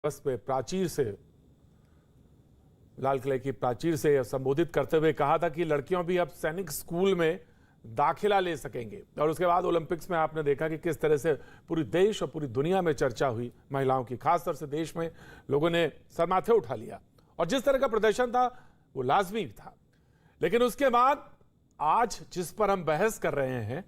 बस पे प्राचीर से, लाल किले की प्राचीर से संबोधित करते हुए कहा था कि लड़कियों भी अब सैनिक स्कूल में दाखिला ले सकेंगे। और उसके बाद ओलंपिक्स में आपने देखा कि किस तरह से पूरी देश और पूरी दुनिया में चर्चा हुई महिलाओं की, खासतौर से देश में लोगों ने सर माथे उठा लिया और जिस तरह का प्रदर्शन था वो लाजमी था। लेकिन उसके बाद आज जिस पर हम बहस कर रहे हैं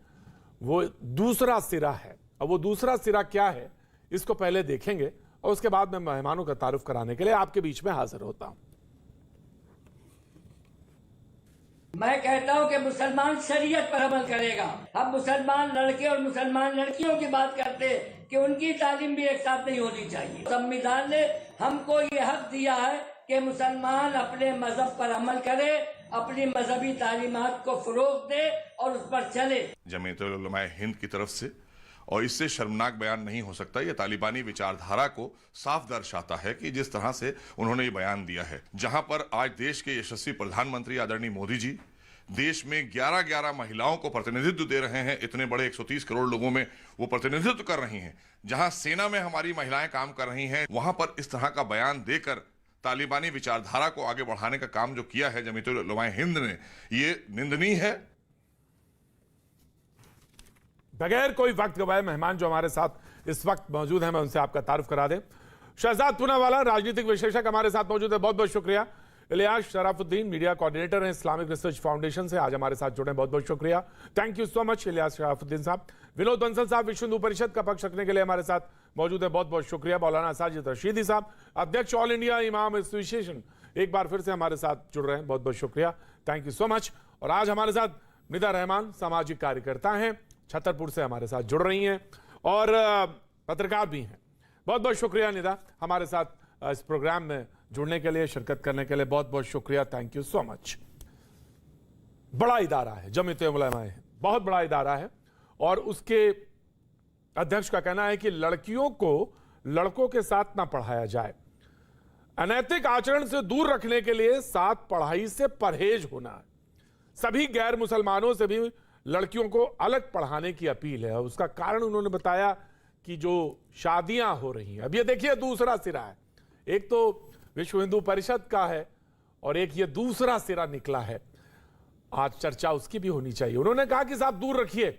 वो दूसरा सिरा है, और वो दूसरा सिरा क्या है इसको पहले देखेंगे और उसके बाद मैं मेहमानों का तारुफ कराने के लिए आपके बीच में हाजिर होता हूं। मैं कहता हूं कि मुसलमान शरीयत पर अमल करेगा। हम मुसलमान लड़के और मुसलमान लड़कियों की बात करते हैं कि उनकी तालीम भी एक साथ नहीं होनी चाहिए। संविधान ने हमको ये हक दिया है कि मुसलमान अपने मजहब पर अमल करे, अपनी मजहबी तालीमात को फरोग दे और उस पर चले। जमीयतुल उलमा हिंद की तरफ से, और इससे शर्मनाक बयान नहीं हो सकता। यह तालिबानी विचारधारा को साफ दर्शाता है कि जिस तरह से उन्होंने ये बयान दिया है, जहां पर आज देश के यशस्वी प्रधानमंत्री आदरणीय मोदी जी देश में 11-11 महिलाओं को प्रतिनिधित्व दे रहे हैं। इतने बड़े 130 करोड़ लोगों में वो प्रतिनिधित्व कर रही हैं। जहां सेना में हमारी महिलाएं काम कर रही हैं, वहां पर इस तरह का बयान देकर तालिबानी विचारधारा को आगे बढ़ाने का काम जो किया है जमीयतुल उलमा हिंद ने, ये निंदनीय है। बगैर कोई वक्त गवाए मेहमान जो हमारे साथ इस वक्त मौजूद हैं, मैं उनसे आपका तारुफ करा दें। शहजाद पूनावाला राजनीतिक विश्लेषक हमारे साथ मौजूद है, बहुत बहुत शुक्रिया। इलियास शराफुद्दीन मीडिया कोऑर्डिनेटर हैं इस्लामिक रिसर्च फाउंडेशन से, आज हमारे साथ जुड़े, बहुत बहुत शुक्रिया। Thank you so much Ilyas Sharafuddin साहब। विनोद बंसल साहब विश्व हिंदू परिषद का पक्ष रखने के लिए हमारे साथ मौजूद है, बहुत बहुत शुक्रिया। मौलाना साजिद रशीदी साहब अध्यक्ष ऑल इंडिया इमाम एसोसिएशन, एक बार फिर से हमारे साथ जुड़ रहे हैं, बहुत बहुत शुक्रिया, थैंक यू सो मच। और आज हमारे साथ निदा रहमान सामाजिक कार्यकर्ता हैं, छतरपुर से हमारे साथ जुड़ रही हैं और पत्रकार भी हैं। बहुत बहुत शुक्रिया निदा, हमारे साथ इस प्रोग्राम में जुड़ने के लिए, शिरकत करने के लिए बहुत बहुत शुक्रिया, थैंक यू सो मच। बड़ा इदारा है जमीयत उलमा है, बहुत बड़ा इदारा है और उसके अध्यक्ष का कहना है कि लड़कियों को लड़कों के साथ ना पढ़ाया जाए, अनैतिक आचरण से दूर रखने के लिए साथ पढ़ाई से परहेज होना है। सभी गैर मुसलमानों से भी लड़कियों को अलग पढ़ाने की अपील है। उसका कारण उन्होंने बताया कि जो शादियां हो रही हैं, अब ये देखिए दूसरा सिरा है, एक तो विश्व हिंदू परिषद का है और एक ये दूसरा सिरा निकला है। आज चर्चा उसकी भी होनी चाहिए। उन्होंने कहा कि साहब दूर रखिए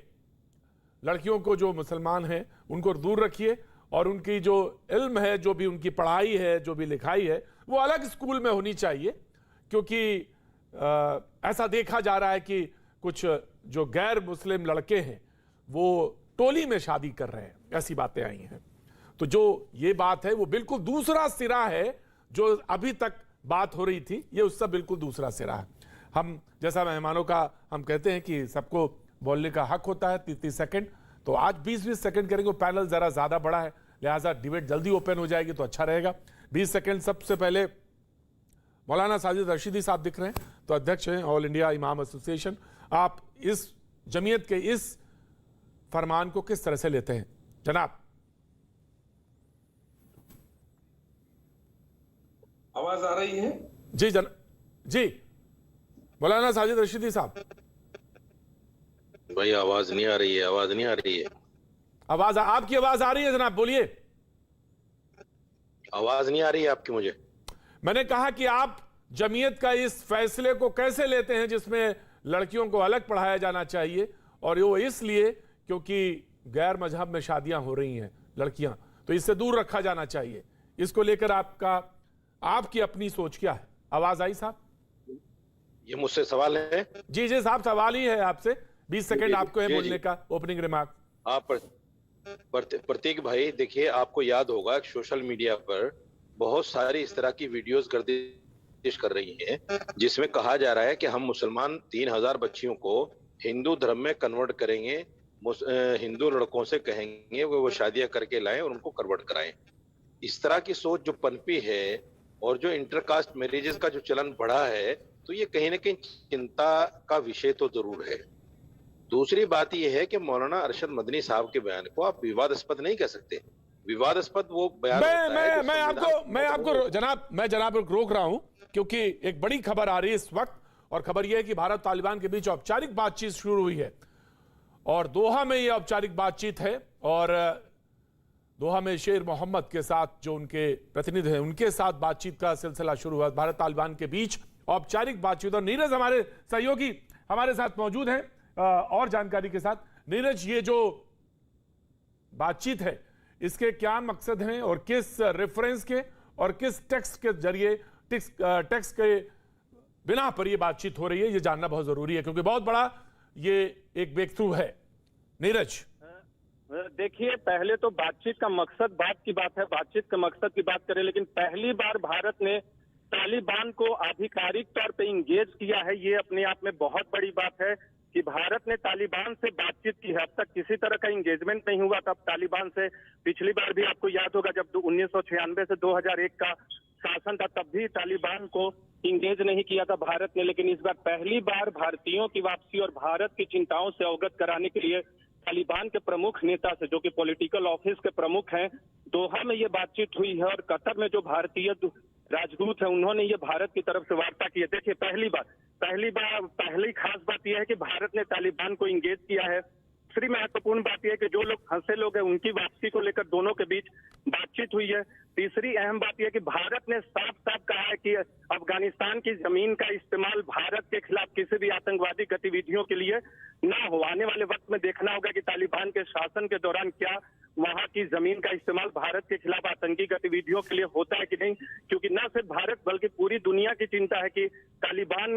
लड़कियों को, जो मुसलमान हैं उनको दूर रखिए, और उनकी जो इल्म है, जो भी उनकी पढ़ाई है, जो भी लिखाई है, वो अलग स्कूल में होनी चाहिए। क्योंकि ऐसा देखा जा रहा है कि कुछ जो गैर मुस्लिम लड़के हैं वो टोली में शादी कर रहे हैं, ऐसी बातें आई हैं। तो जो ये बात है वो बिल्कुल दूसरा सिरा है, जो अभी तक बात हो रही थी ये उससे बिल्कुल दूसरा सिरा है। हम जैसा मेहमानों का हम कहते हैं कि सबको बोलने का हक होता है 30 सेकंड, तो आज 20-20 सेकंड करेंगे। पैनल जरा ज्यादा बड़ा है, लिहाजा डिबेट जल्दी ओपन हो जाएगी तो अच्छा रहेगा। 20 सेकंड। सबसे पहले मौलाना साजिद रशीदी साहब दिख रहे हैं, तो अध्यक्ष हैं ऑल इंडिया इमाम एसोसिएशन। आप इस जमीयत के इस फरमान को किस तरह से लेते हैं जनाब? आवाज आ रही है? जी जी मौलाना साजिद रशीदी साहब। भाई आवाज नहीं आ रही है, आवाज नहीं आ रही है। आपकी आवाज आ रही है जनाब, बोलिए। आवाज नहीं आ रही है आपकी मुझे। मैंने कहा कि आप जमीयत का इस फैसले को कैसे लेते हैं जिसमें लड़कियों को अलग पढ़ाया जाना चाहिए, और वो इसलिए क्योंकि गैर मजहब में शादियां हो रही हैं लड़कियां, तो इससे दूर रखा जाना चाहिए। इसको लेकर आपकी अपनी सोच क्या है? आवाज आई साहब? ये मुझसे सवाल है? जी जी साहब, सवाल ही है आपसे। 20 सेकंड आपको है बोलने का, ओपनिंग रिमार्क। आप प्रतीक भाई, देखिए आपको याद होगा सोशल मीडिया पर बहुत सारी इस तरह की वीडियोस गर्दिश कर रही हैं जिसमें कहा जा रहा है कि हम मुसलमान 3000 बच्चियों को हिंदू धर्म में कन्वर्ट करेंगे, हिंदू लड़कों से कहेंगे वो शादियां करके लाएं और उनको कन्वर्ट कराएं। इस तरह की सोच जो पनपी है और जो इंटरकास्ट मैरिजेस का जो चलन बढ़ा है, तो ये कहीं ना कहीं चिंता का विषय तो जरूर है। दूसरी बात यह है कि मौलाना अरशद मदनी साहब के बयान को आप विवादास्पद नहीं कह सकते। विवादास्पद वो बयान मैं आपको जनाब रोक रहा हूं क्योंकि एक बड़ी खबर आ रही है इस वक्त, और खबर यह है कि भारत तालिबान के बीच औपचारिक बातचीत शुरू हुई है और दोहा में यह औपचारिक बातचीत है। और दोहा में शेर मोहम्मद के साथ जो उनके प्रतिनिधि हैं उनके साथ बातचीत का सिलसिला शुरू हुआ। भारत तालिबान के बीच औपचारिक बातचीत, और नीरज हमारे सहयोगी हमारे साथ मौजूद हैं और जानकारी के साथ। नीरज, ये जो बातचीत है इसके क्या मकसद हैं और किस रेफरेंस के और किस टेक्स्ट के जरिए, टेक्स्ट के बिना पर यह बातचीत हो रही है, ये जानना बहुत जरूरी है क्योंकि बहुत बड़ा ये एक ब्रेक थ्रू है। नीरज, देखिए, पहले तो बातचीत का मकसद बात की बात है, बातचीत के मकसद की बात करें, लेकिन पहली बार भारत ने तालिबान को आधिकारिक तौर पे इंगेज किया है। ये अपने आप में बहुत बड़ी बात है कि भारत ने तालिबान से बातचीत की है। अब तक किसी तरह का इंगेजमेंट नहीं हुआ था तालिबान से। पिछली बार भी आपको याद होगा जब 1996 से 2001 का शासन था, तब भी तालिबान को इंगेज नहीं किया था भारत ने। लेकिन इस बार पहली बार भारतीयों की वापसी और भारत की चिंताओं से अवगत कराने के लिए तालिबान के प्रमुख नेता से, जो कि पॉलिटिकल ऑफिस के प्रमुख हैं, दोहा में ये बातचीत हुई है। और कतर में जो भारतीय राजदूत है उन्होंने ये भारत की तरफ से वार्ता की है। देखिए, पहली खास बात यह है कि भारत ने तालिबान को इंगेज किया है। दूसरी महत्वपूर्ण बात यह है कि जो लोग फंसे लोग हैं उनकी वापसी को लेकर दोनों के बीच बातचीत हुई है। तीसरी अहम बात यह है कि भारत ने साफ साफ कहा है कि अफगानिस्तान की जमीन का इस्तेमाल भारत के खिलाफ किसी भी आतंकवादी गतिविधियों के लिए ना हो। आने वाले वक्त में देखना होगा कि तालिबान के शासन के दौरान क्या वहां की जमीन का इस्तेमाल भारत के खिलाफ आतंकी गतिविधियों के लिए होता है कि नहीं, क्योंकि न सिर्फ भारत बल्कि पूरी दुनिया की चिंता है कि तालिबान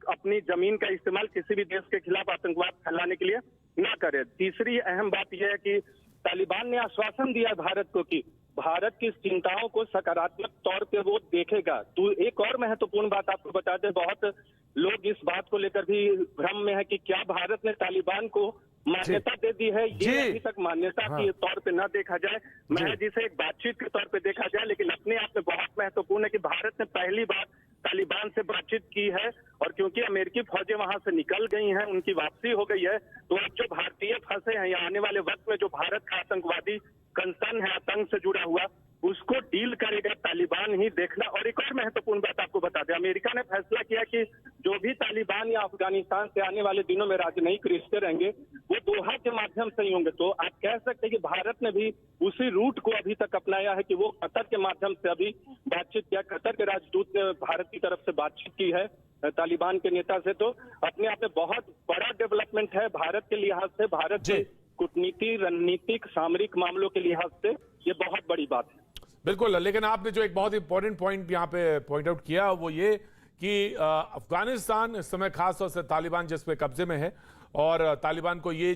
अपनी जमीन का इस्तेमाल किसी भी देश के खिलाफ आतंकवाद फैलाने के लिए ना करे। तीसरी अहम बात यह है कि तालिबान ने आश्वासन दिया भारत को कि भारत की चिंताओं को सकारात्मक तौर पे वो देखेगा। तो एक और महत्वपूर्ण बात आपको बता दें, बहुत लोग इस बात को लेकर भी भ्रम में है कि क्या भारत ने तालिबान को मान्यता दे दी है। ये अभी तक मान्यता के तौर पे ना देखा जाए, महज इसे एक बातचीत के तौर पे देखा जाए। लेकिन अपने आप में बहुत महत्वपूर्ण है कि भारत ने पहली बार तालिबान से बातचीत की है। और क्योंकि अमेरिकी फौजें वहां से निकल गई हैं, उनकी वापसी हो गई है, तो अब जो भारतीय फंसे हैं या आने वाले वक्त में जो भारत का आतंकवादी कंसर्न है, आतंक से जुड़ा हुआ, उसको डील करेगा तालिबान ही देखना। और एक और महत्वपूर्ण बात आपको बता दें, अमेरिका ने फैसला किया कि जो भी तालिबान या अफगानिस्तान से आने वाले दिनों में राजनयिक रिश्ते रहेंगे वो दोहा के माध्यम से ही होंगे। तो आप कह सकते हैं कि भारत ने भी उसी रूट को अभी तक अपनाया है कि वो कतर के माध्यम से अभी बातचीत किया। कतर के राजदूत ने भारत की तरफ से बातचीत की है तालिबान के नेता से। तो अपने आप में बहुत बड़ा डेवलपमेंट है भारत के लिहाज से, भारत की कूटनीति, रणनीतिक, सामरिक मामलों के लिहाज से ये बहुत बड़ी बात है। बिल्कुल, लेकिन आपने जो एक बहुत इंपॉर्टेंट पॉइंट यहाँ पे पॉइंट आउट किया वो ये कि अफगानिस्तान इस समय खास तौर से तालिबान जिस पे कब्जे में है और तालिबान को ये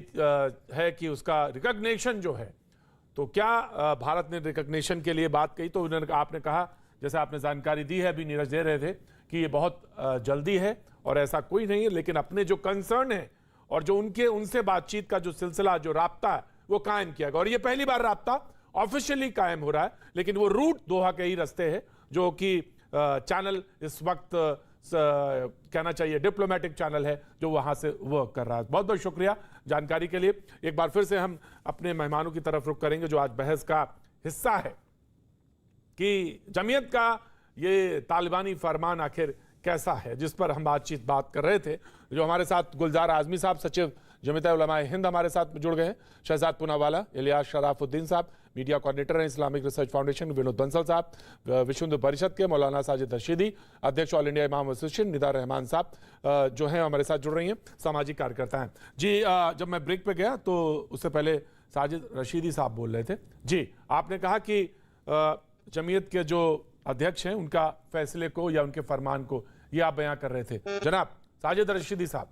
है कि उसका रिकॉग्निशन जो है, तो क्या भारत ने रिकॉग्निशन के लिए बात कही? तो आपने कहा, जैसे आपने जानकारी दी है, अभी नीरज दे रहे थे कि ये बहुत जल्दी है और ऐसा कोई नहीं है, लेकिन अपने जो कंसर्न है और जो उनसे बातचीत का जो सिलसिला, जो राब्ता है वो कायम किया गया। और ये पहली बार राब्ता ऑफिशियली कायम हो रहा है, लेकिन वो रूट दोहा के ही रास्ते है जो कि चैनल इस वक्त कहना चाहिए डिप्लोमेटिक चैनल है जो वहां से वर्क कर रहा है। बहुत बहुत शुक्रिया जानकारी के लिए। एक बार फिर से हम अपने मेहमानों की तरफ रुख करेंगे जो आज बहस का हिस्सा है कि जमीयत का ये तालिबानी फरमान आखिर कैसा है, जिस पर हम बात कर रहे थे। जो हमारे साथ गुलजार आजमी साहब, सचिव जमीयत उलमा हिंद, हमारे साथ जुड़ गए हैं। शहजाद पूनावाला, इलियास शराफुद्दीन साहब, मीडिया कोऑर्डिनेटर हैं Islamic research foundation, Vinod Bansal साहब, विश्व हिंदू परिषद के मौलाना साजिद रशीदी, अध्यक्ष ऑल इंडिया इमाम एसोसिएशन, निदा रहमान साहब जो हैं हमारे साथ जुड़ रही हैं, सामाजिक कार्यकर्ता हैं। जी, जब मैं ब्रेक पे गया तो उससे पहले साजिद रशीदी साहब बोल रहे थे। जी, आपने कहा कि जमीयत के जो अध्यक्ष हैं उनका फैसले को या उनके फरमान को ये आप बयां कर रहे थे। जनाब साजिद रशीदी साहब।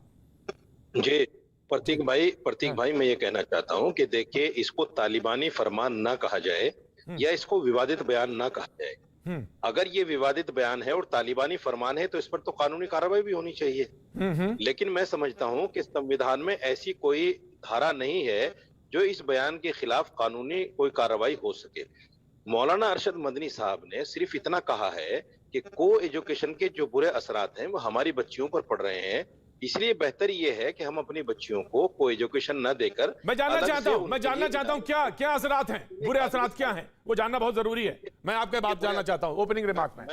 जी, प्रतीक भाई मैं ये कहना चाहता हूं कि देखिए, इसको तालिबानी फरमान ना कहा जाए या इसको विवादित बयान ना कहा जाए। अगर ये विवादित बयान है और तालिबानी फरमान है तो इस पर तो कानूनी कार्रवाई भी होनी चाहिए। लेकिन मैं समझता हूं कि संविधान में ऐसी कोई धारा नहीं है जो इस बयान के खिलाफ कानूनी कोई कार्रवाई हो सके। मौलाना अरशद मदनी साहब ने सिर्फ इतना कहा है कि को एजुकेशन के जो बुरे असरात हैं वो हमारी बच्चियों पर पड़ रहे हैं, इसलिए बेहतर ये है कि हम अपनी बच्चियों को एजुकेशन न देकर। मैं जानना चाहता हूं क्या असरात हैं, बुरे असरात क्या हैं, वो जानना बहुत जरूरी है। मैं आपके बात जानना चाहता हूं ओपनिंग रिमार्क में।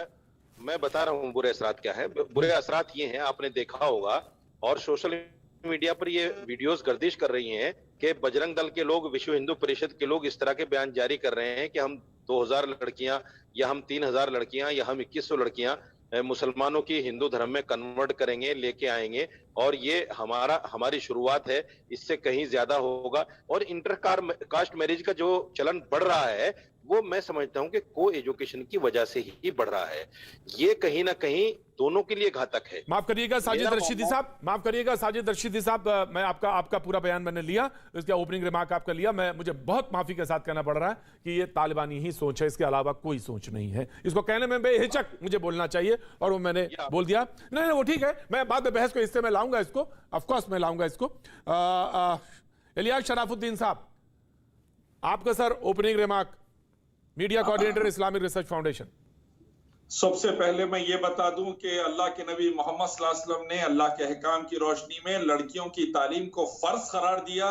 मैं बता रहा हूं बुरे असरात क्या है। बुरे असरात ये हैं, आपने देखा होगा और सोशल मीडिया पर ये वीडियोस गर्दिश कर रही हैं कि बजरंग दल के लोग, विश्व हिंदू परिषद के लोग इस तरह के बयान जारी कर रहे हैं कि हम 2000 लड़कियां या हम 3000 लड़कियां या हम 2100 लड़कियां मुसलमानों की हिंदू धर्म में कन्वर्ट करेंगे, लेके आएंगे, और ये हमारी शुरुआत है, इससे कहीं ज्यादा होगा। और इंटर कास्ट मैरिज का जो चलन बढ़ रहा है वो मैं समझता हूं कि को एजुकेशन की वजह से ही बढ़ रहा है। ये कहीं ना कहीं दोनों के लिए घातक है। माफ करिएगा साजिद रशीदी साहब, माफ करिएगा साजिद रशीदी साहब, मैं आपका पूरा बयान मैंने लिया, इसका ओपनिंग रिमार्क आपका लिया। मुझे बहुत माफी के साथ कहना पड़ रहा है कि ये तालिबानी ही सोच है, इसके अलावा कोई सोच नहीं है। इसको कहने में बेहिचक मुझे बोलना चाहिए और वो मैंने बोल दिया। नहीं वो ठीक है, मैं बाद में बहस को हिस्से में लाऊंगा, इसको ऑफकोर्स मैं लाऊंगा इसको। इलियास शराफुद्दीन साहब, आपका sir opening remark, media coordinator Islamic research foundation. सबसे पहले मैं ये बता दूं कि अल्लाह के नबी मोहम्मद सल्लल्लाहु अलैहि वसल्लम ने अल्लाह के अहकाम की रोशनी में लड़कियों की तालीम को फर्ज करार दिया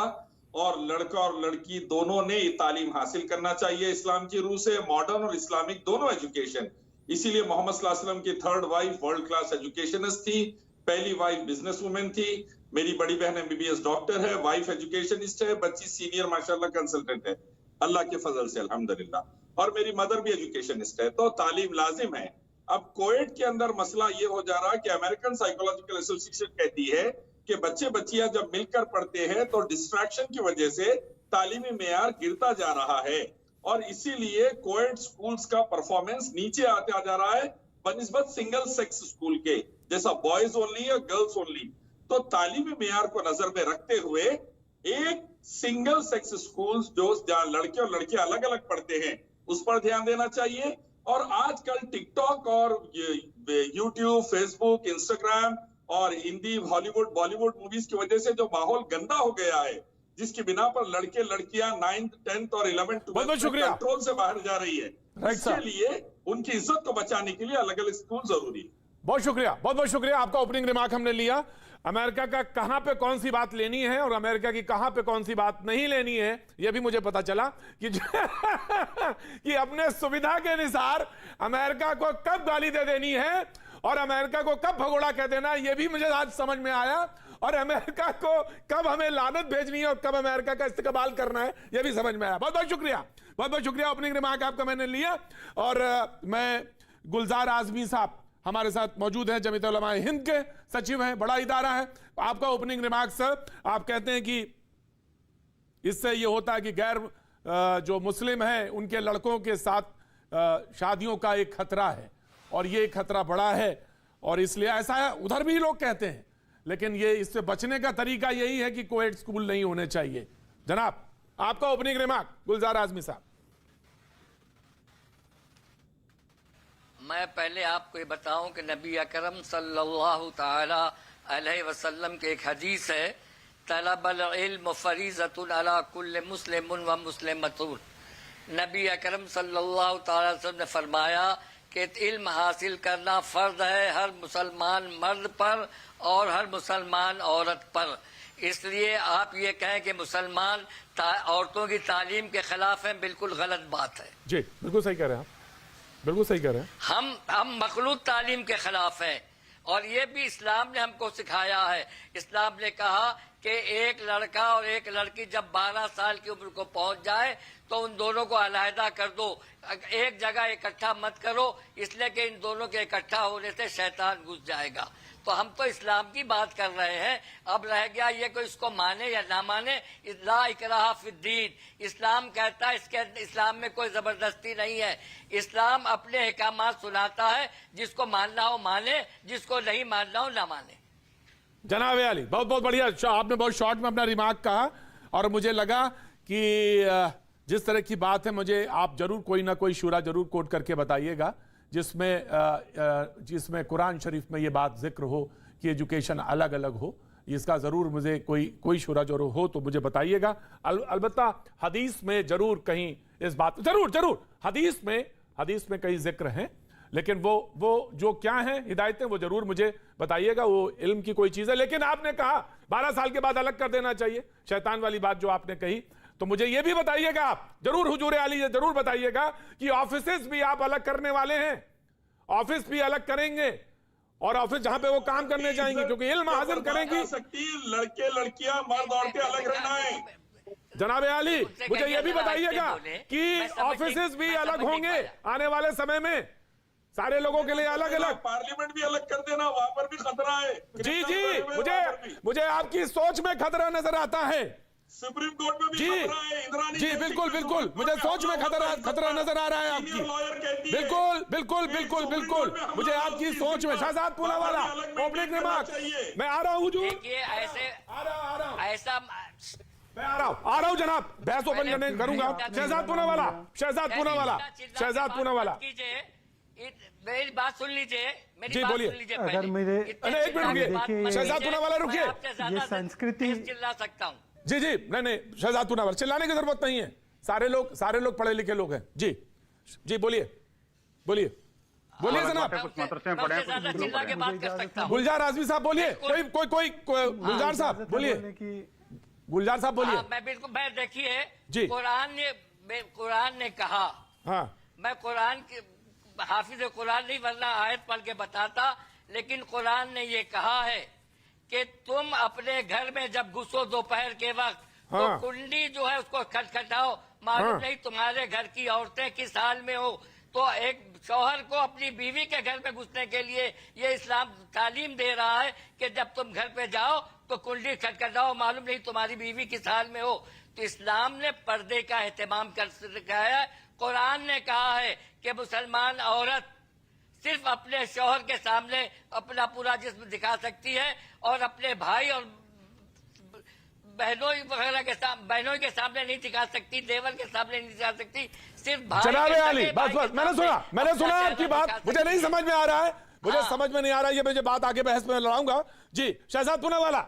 और लड़का और लड़की दोनों ने ये तालीम हासिल करना चाहिए इस्लाम की रूह से, मॉडर्न और इस्लामिक दोनों एजुकेशन। इसीलिए मोहम्मद सल्लल्लाहु अलैहि वसल्लम की third wife world class educationist थी, पहली वाइफ बिजनेस वुमेन थी, मेरी बड़ी बहन MBBS डॉक्टर है, वाइफ एजुकेशनिस्ट है, बच्ची सीनियर माशाल्लाह कंसल्टेंट है, अल्लाह के फजल से अल्हम्दुलिल्लाह, और मेरी मदर भी एजुकेशनिस्ट है, तो तालीम लाजिम है। अब कोएट के अंदर मसला ये हो जा रहा है कि अमेरिकन साइकोलॉजिकल एसोसिएशन कहती है कि बच्चे बच्चियां जब मिलकर पढ़ते हैं तो डिस्ट्रैक्शन की वजह से तालीमी मेयार गिरता जा रहा है, और इसीलिए कोएट स्कूल्स का परफॉर्मेंस नीचे आता जा रहा है बनिस्बत सिंगल सेक्स स्कूल के, जैसा बॉयज ओनली या गर्ल्स ओनली। तो तालीमी मेयार को नजर में रखते हुए एक सिंगल सेक्स स्कूल्स जो जहाँ लड़के और लड़कियां अलग अलग पढ़ते हैं उस पर ध्यान देना चाहिए। और आजकल टिकटॉक और यूट्यूब, फेसबुक, इंस्टाग्राम और हिंदी, हॉलीवुड, बॉलीवुड मूवीज की वजह से जो माहौल गंदा हो गया है, जिसकी बिना पर लड़के लड़कियां 9th, 10th और 11th, 12th कंट्रोल से बाहर जा रही है, इसके लिए उनकी इज्जत को बचाने के लिए अलग अलग स्कूल जरूरी है। बहुत शुक्रिया, बहुत बहुत शुक्रिया। आपका ओपनिंग रिमार्क हमने लिया। अमेरिका का कहां पे कौन सी बात लेनी है और अमेरिका की कहां पे कौन सी बात नहीं लेनी है, यह भी मुझे पता चला कि कि अपने सुविधा के अनुसार अमेरिका को कब गाली दे देनी है और अमेरिका को कब भगोड़ा कह देना है, यह भी मुझे आज समझ में आया। और अमेरिका को कब हमें लानत भेजनी है और कब अमेरिका का इस्तेमाल करना है, यह भी समझ में आया। बहुत बहुत शुक्रिया, बहुत बहुत शुक्रिया। ओपनिंग रिमार्क आपका मैंने लिया। और मैं गुलजार आजमी साहब हमारे साथ मौजूद हैं, जमीयत उलमा हिंद के सचिव हैं, बड़ा इदारा है। आपका ओपनिंग रिमार्क सर, आप कहते हैं कि इससे ये होता है कि गैर जो मुस्लिम हैं उनके लड़कों के साथ शादियों का एक खतरा है और ये खतरा बड़ा है, और इसलिए ऐसा है, उधर भी लोग कहते हैं, लेकिन ये इससे बचने का तरीका यही है कि कोएड स्कूल नहीं होने चाहिए। जनाब आपका ओपनिंग रिमार्क गुलजार आजमी साहब। मैं पहले आपको ये बताऊं कि नबी अकरम सल्लल्लाहु ताला अलैहि वसल्लम के एक हदीस है, तलबल इल्म फरीज़तुन अला कुल्ल मुस्लिमुन व मुस्लिमतुन। नबी अकरम सल्लल्लाहु ताला अलैहि वसल्लम ने फरमाया कि इल्म हासिल करना फर्ज है हर मुसलमान मर्द पर और हर मुसलमान औरत पर। इसलिए आप ये कहें कि मुसलमान औरतों की तालीम के खिलाफ हैं, बिल्कुल गलत बात है। जी बिल्कुल सही कह रहे हैं आप, बिल्कुल सही कह रहे हैं। हम मखलूत तालीम के खिलाफ हैं, और ये भी इस्लाम ने हमको सिखाया है। इस्लाम ने कहा कि एक लड़का और एक लड़की जब 12 साल की उम्र को पहुंच जाए तो उन दोनों को अलहदा कर दो, एक जगह इकट्ठा मत करो, इसलिए कि इन दोनों के इकट्ठा होने से शैतान घुस जाएगा। तो हम तो इस्लाम की बात कर रहे हैं। अब रह गया ये कोई इसको माने या ना माने, ला इकराहा फिद्दीन। इस्लाम कहता है इसके इस्लाम में कोई जबरदस्ती नहीं है। इस्लाम अपने अहकामात सुनाता है, जिसको मानना हो माने, जिसको नहीं मानना हो ना माने। जनाब अली बहुत बहुत बढ़िया, आपने बहुत शॉर्ट में अपना रिमार्क कहा और मुझे लगा कि जिस तरह की बात है, मुझे आप जरूर कोई ना कोई शूरा जरूर कोट करके बताइएगा जिसमें कुरान शरीफ में ये बात जिक्र हो कि एजुकेशन अलग अलग हो। इसका जरूर मुझे कोई शूरा जो हो तो मुझे बताइएगा। अलबत्ता हदीस में जरूर कहीं इस बात जरूर हदीस में कई जिक्र हैं, लेकिन वो जो क्या है हिदायतें वो जरूर मुझे बताइएगा। वो इल्म की कोई चीज है, लेकिन आपने कहा 12 साल के बाद अलग कर देना चाहिए, शैतान वाली बात जो आपने कही, तो मुझे ये भी बताइएगा आप जरूर, हुजूर आली ये जरूर बताइएगा कि ऑफिसेस भी आप अलग करने वाले हैं, ऑफिस भी अलग करेंगे और ऑफिस जहां पे वो काम करने जाएंगे, क्योंकि इल्म हासिल करेंगी। लड़के लड़कियां मर्द औरतें अलग रहना है। जनाब आली, उससे मुझे कहिए ये भी जरा बताइएगा ऐसे बोले, कि मैं समझ ऑफिसेस नहीं- भी मैं अलग समझ नहीं होंगे पाया। आने वाले समय में, सारे लोगों के लिए अलग अलग। पार्लियामेंट भी अलग कर देना, वहां पर भी खतरा है। जी जी, मुझे आपकी सोच में खतरा नजर आता है। सुप्रीम कोर्ट में भी जी खतरा है। इंदिरा जी, बिल्कुल बिल्कुल, मुझे सोच में खतरा नजर आ रहा है आपकी। बिल्कुल बिल्कुल बिल्कुल बिल्कुल, मुझे आपकी सोच में। Shehzad Poonawalla, opening remark. मैं आ रहा हूँ हुजूर, देखिए ऐसे आ रहा हूँ, ऐसा मैं आ रहा हूँ जनाब, बहस ओपन करने करूंगा। शहजाद पूनावाला, शहजाद पूनावाला, शहजाद पूनावाला, मेरी बात सुन लीजिए, मेरी जी, बात बोलिए। सुन लीजिए अगर पहले। मेरे- इतने अरे, एक मिनट चिल्लाने रुकिए। की बात देखिए, मत शहजाद कीजिए, पूनावाला, रुकिए। मैं आपसे ज्यादा ये संस्कृति- तेज चिल्ला सकता हूँ। जी जी, नहीं, शहजाद पूनावाला, चिल्लाने की जरूरत नहीं है। सारे लोग पढ़े लिखे लोग हैं। जी जी, बोलिए बोलिए जनाब। मैं उससे ज्यादा चिल्ला के बात कर सकता हूँ। गुलजार आजमी साहब बोलिए, कोई गुलजार साहब बोलिए, गुलजार साहब बोलिए। हाँ, मैं बिल्कुल, मैं देखिए जी। कुरान ने कहा, हाँ, मैं कुरान के हाफिज कुरान नहीं वरना आयत पढ़ के बताता, लेकिन कुरान ने ये कहा है कि तुम अपने घर में जब घुसो दोपहर के वक्त हाँ। तो कुंडी जो है उसको खटखटाओ, मालूम हाँ। नहीं तुम्हारे घर की औरतें किस हाल में हो। तो एक शौहर को अपनी बीवी के घर में घुसने के लिए ये इस्लाम तालीम दे रहा है कि जब तुम घर पे जाओ तो कुंडी खटखटाओ, मालूम नहीं तुम्हारी बीवी किस हाल में हो। तो इस्लाम ने पर्दे का एहतमाम कर रखा है। कुरान ने कहा है कि मुसलमान औरत सिर्फ अपने शौहर के सामने अपना पूरा जिस्म दिखा सकती है और अपने भाई और बहनों वगैरह के सामने, बहनों के सामने नहीं दिखा सकती, देवर के सामने नहीं दिखा सकती, सिर्फ भाई जनाब के आली, सगे बस भाई बस, के मैंने सामने सुना अपना आपकी चेहरा बात, दिखा मुझे नहीं सकती है। समझ में आ रहा है, मुझे हाँ। समझ में नहीं आ रहा है, ये मुझे बात आगे बहस में लड़ाऊंगा। जी, शहजाद पूनावाला,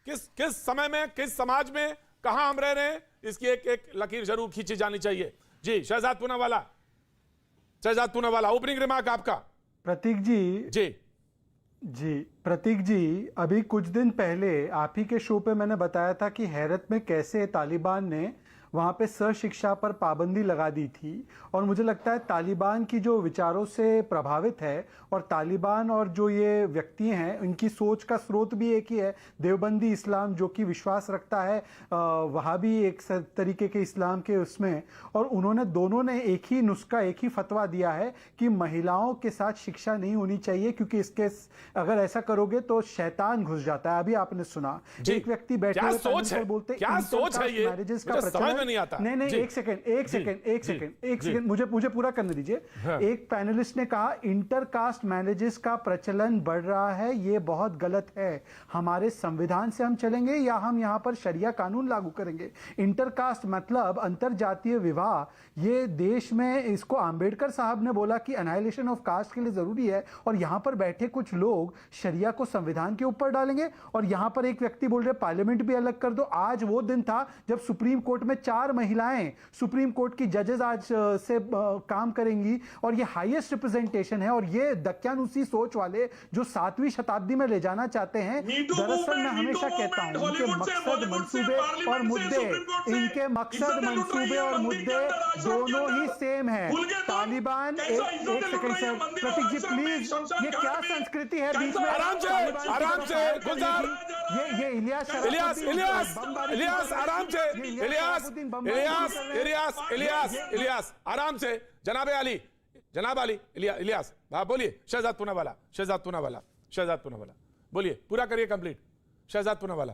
किस समय में, किस समाज में, कहां हम रह रहे हैं, इसकी एक लकीर जरूर खींची जानी चाहिए। जी, शहजाद पूनावाला, ओपनिंग रिमार्क आपका। प्रतीक जी, प्रतीक जी, अभी कुछ दिन पहले आप ही के शो पे मैंने बताया था कि हैरत में कैसे तालिबान ने वहाँ पे शिक्षा पर पाबंदी लगा दी थी। और मुझे लगता है तालिबान की जो विचारों से प्रभावित है और तालिबान और जो ये व्यक्ति हैं उनकी सोच का स्रोत भी एक ही है, देवबंदी इस्लाम, जो कि विश्वास रखता है वहाँ भी एक तरीके के इस्लाम के उसमें। और उन्होंने दोनों ने एक ही नुस्खा, एक ही फतवा दिया है कि महिलाओं के साथ शिक्षा नहीं होनी चाहिए, क्योंकि इसके अगर ऐसा करोगे तो शैतान घुस जाता है। अभी आपने सुना एक व्यक्ति बैठे क्या हुए सोच पैनल है? पर बोलते क्या सोच है ये? मैरिजेस का मुझे समझ प्रचलन में नहीं आता। नहीं जी। एक सेकंड मुझे पूरा करने दीजिए। हाँ। एक पैनलिस्ट ने कहा इंटरकास्ट मैरिजेस का प्रचलन बढ़ रहा है, ये बहुत गलत है। हमारे संविधान से हम चलेंगे या हम यहाँ पर शरिया कानून लागू करेंगे? इंटरकास्ट मतलब अंतर जातीय विवाह, ये देश में इसको आंबेडकर साहब ने बोला कि अनाइलेशन ऑफ कास्ट के लिए जरूरी है, और यहाँ पर बैठे कुछ लोग शरिया को संविधान के ऊपर डालेंगे। और यहाँ पर एक व्यक्ति बोल रहे पार्लियामेंट भी अलग कर दो। आज वो दिन था जब सुप्रीम कोर्ट में 4 महिलाएं सुप्रीम कोर्ट की जजेस आज से काम करेंगी, और ये हाईएस्ट रिप्रेजेंटेशन है। और ये दक्यानुसी सोच वाले जो 7वीं शताब्दी में ले जाना चाहते हैं, दरअसल मैं हमेशा कहता हूं इनके मकसद मंसूबे और मुद्दे, इनके मकसद मंसूबे और मुद्दे दोनों ही सेम है। तालिबान एक second sir, Prateek ji please, ये क्या संस्कृति है बीच में? आराम से गुलजार, ये इलियास आराम से, इलियास आराम से। जनाब आली, इलियास, हाँ बोलिए। शहजाद पूनावाला बोलिए, पूरा करिए कंप्लीट। शहजाद पूनावाला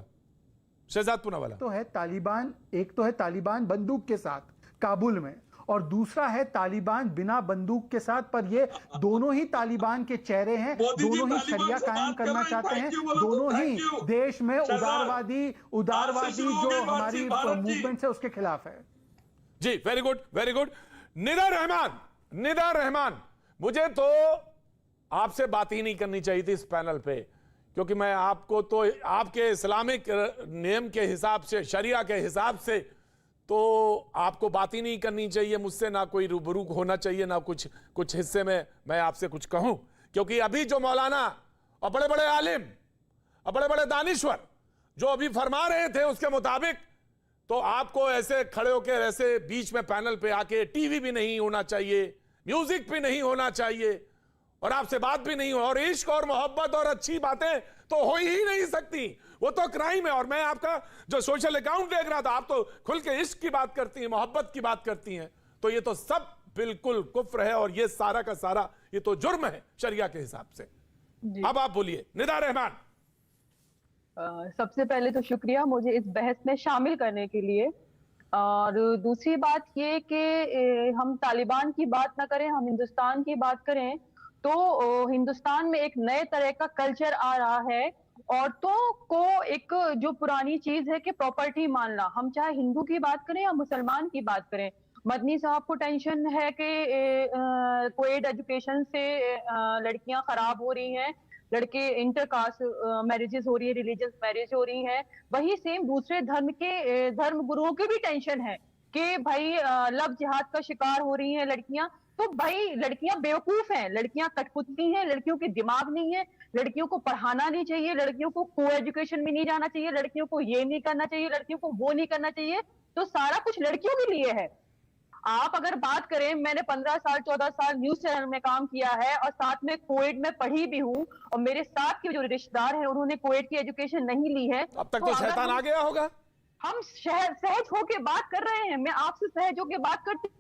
तो है तालिबान, एक तो है तालिबान बंदूक के साथ काबुल में, और दूसरा है तालिबान बिना बंदूक के साथ। पर ये दोनों ही तालिबान के चेहरे हैं, दोनों ही शरिया कायम करना चाहते हैं, दोनों ही देश में उदारवादी जो हमारी मूवमेंट है उसके खिलाफ है। जी, वेरी गुड। निदा रहमान, मुझे तो आपसे बात ही नहीं करनी चाहिए थी इस पैनल पे, क्योंकि मैं आपको तो आपके इस्लामिक नियम के हिसाब से, शरिया के हिसाब से तो आपको बात ही नहीं करनी चाहिए मुझसे, ना कोई रूबरू होना चाहिए, ना कुछ हिस्से में मैं आपसे कुछ कहूं। क्योंकि अभी जो मौलाना और बड़े बड़े आलिम और बड़े बड़े दानिश्वर जो अभी फरमा रहे थे उसके मुताबिक, तो आपको ऐसे खड़े होकर ऐसे बीच में पैनल पे आके टीवी भी नहीं होना चाहिए, म्यूजिक भी नहीं होना चाहिए, और आपसे बात भी नहीं हो, और इश्क और मोहब्बत और अच्छी बातें तो हो ही नहीं सकती, वो तो क्राइम है। और मैं आपका जो सोशल अकाउंट देख रहा था, आप तो खुल के इश्क की बात करती हैं, मोहब्बत की बात करती हैं, तो ये तो सब बिल्कुल कुफ्र है और ये सारा का सारा ये तो जुर्म है शरिया के हिसाब से। अब आप बोलिए निदा रहमान। सबसे पहले तो शुक्रिया मुझे इस बहस में शामिल करने के लिए, और दूसरी बात ये कि हम तालिबान की बात ना करें, हम हिंदुस्तान की बात करें, तो हिंदुस्तान में एक नए तरह का कल्चर आ रहा है। औरतों को एक जो पुरानी चीज है कि प्रॉपर्टी मानना, हम चाहे हिंदू की बात करें या मुसलमान की बात करें। मदनी साहब को टेंशन है कि कोएड एजुकेशन से लड़कियां खराब हो रही हैं, लड़के इंटरकास्ट मैरिजेस हो रही है, रिलीजियस मैरिज हो रही है। वही सेम दूसरे धर्म गुरुओं की भी टेंशन है कि भाई लव जिहाद का शिकार हो रही हैं लड़कियां। तो भाई लड़कियां बेवकूफ हैं, लड़कियां कठपुतली हैं, लड़कियों के दिमाग नहीं है, लड़कियों को पढ़ाना नहीं चाहिए, लड़कियों को को एजुकेशन में नहीं जाना चाहिए, लड़कियों को ये नहीं करना चाहिए, लड़कियों को वो नहीं करना चाहिए। तो सारा कुछ लड़कियों के लिए है। आप अगर बात करें, मैंने 15 साल 14 साल न्यूज चैनल में काम किया है और साथ में कोएड में पढ़ी भी हूँ, और मेरे साथ के जो रिश्तेदार हैं उन्होंने कोएड की एजुकेशन नहीं ली है। अब तक तो शैतान आ गया होगा। हम सहज होके बात कर रहे हैं, मैं आपसे सहज होके बात करती हूँ।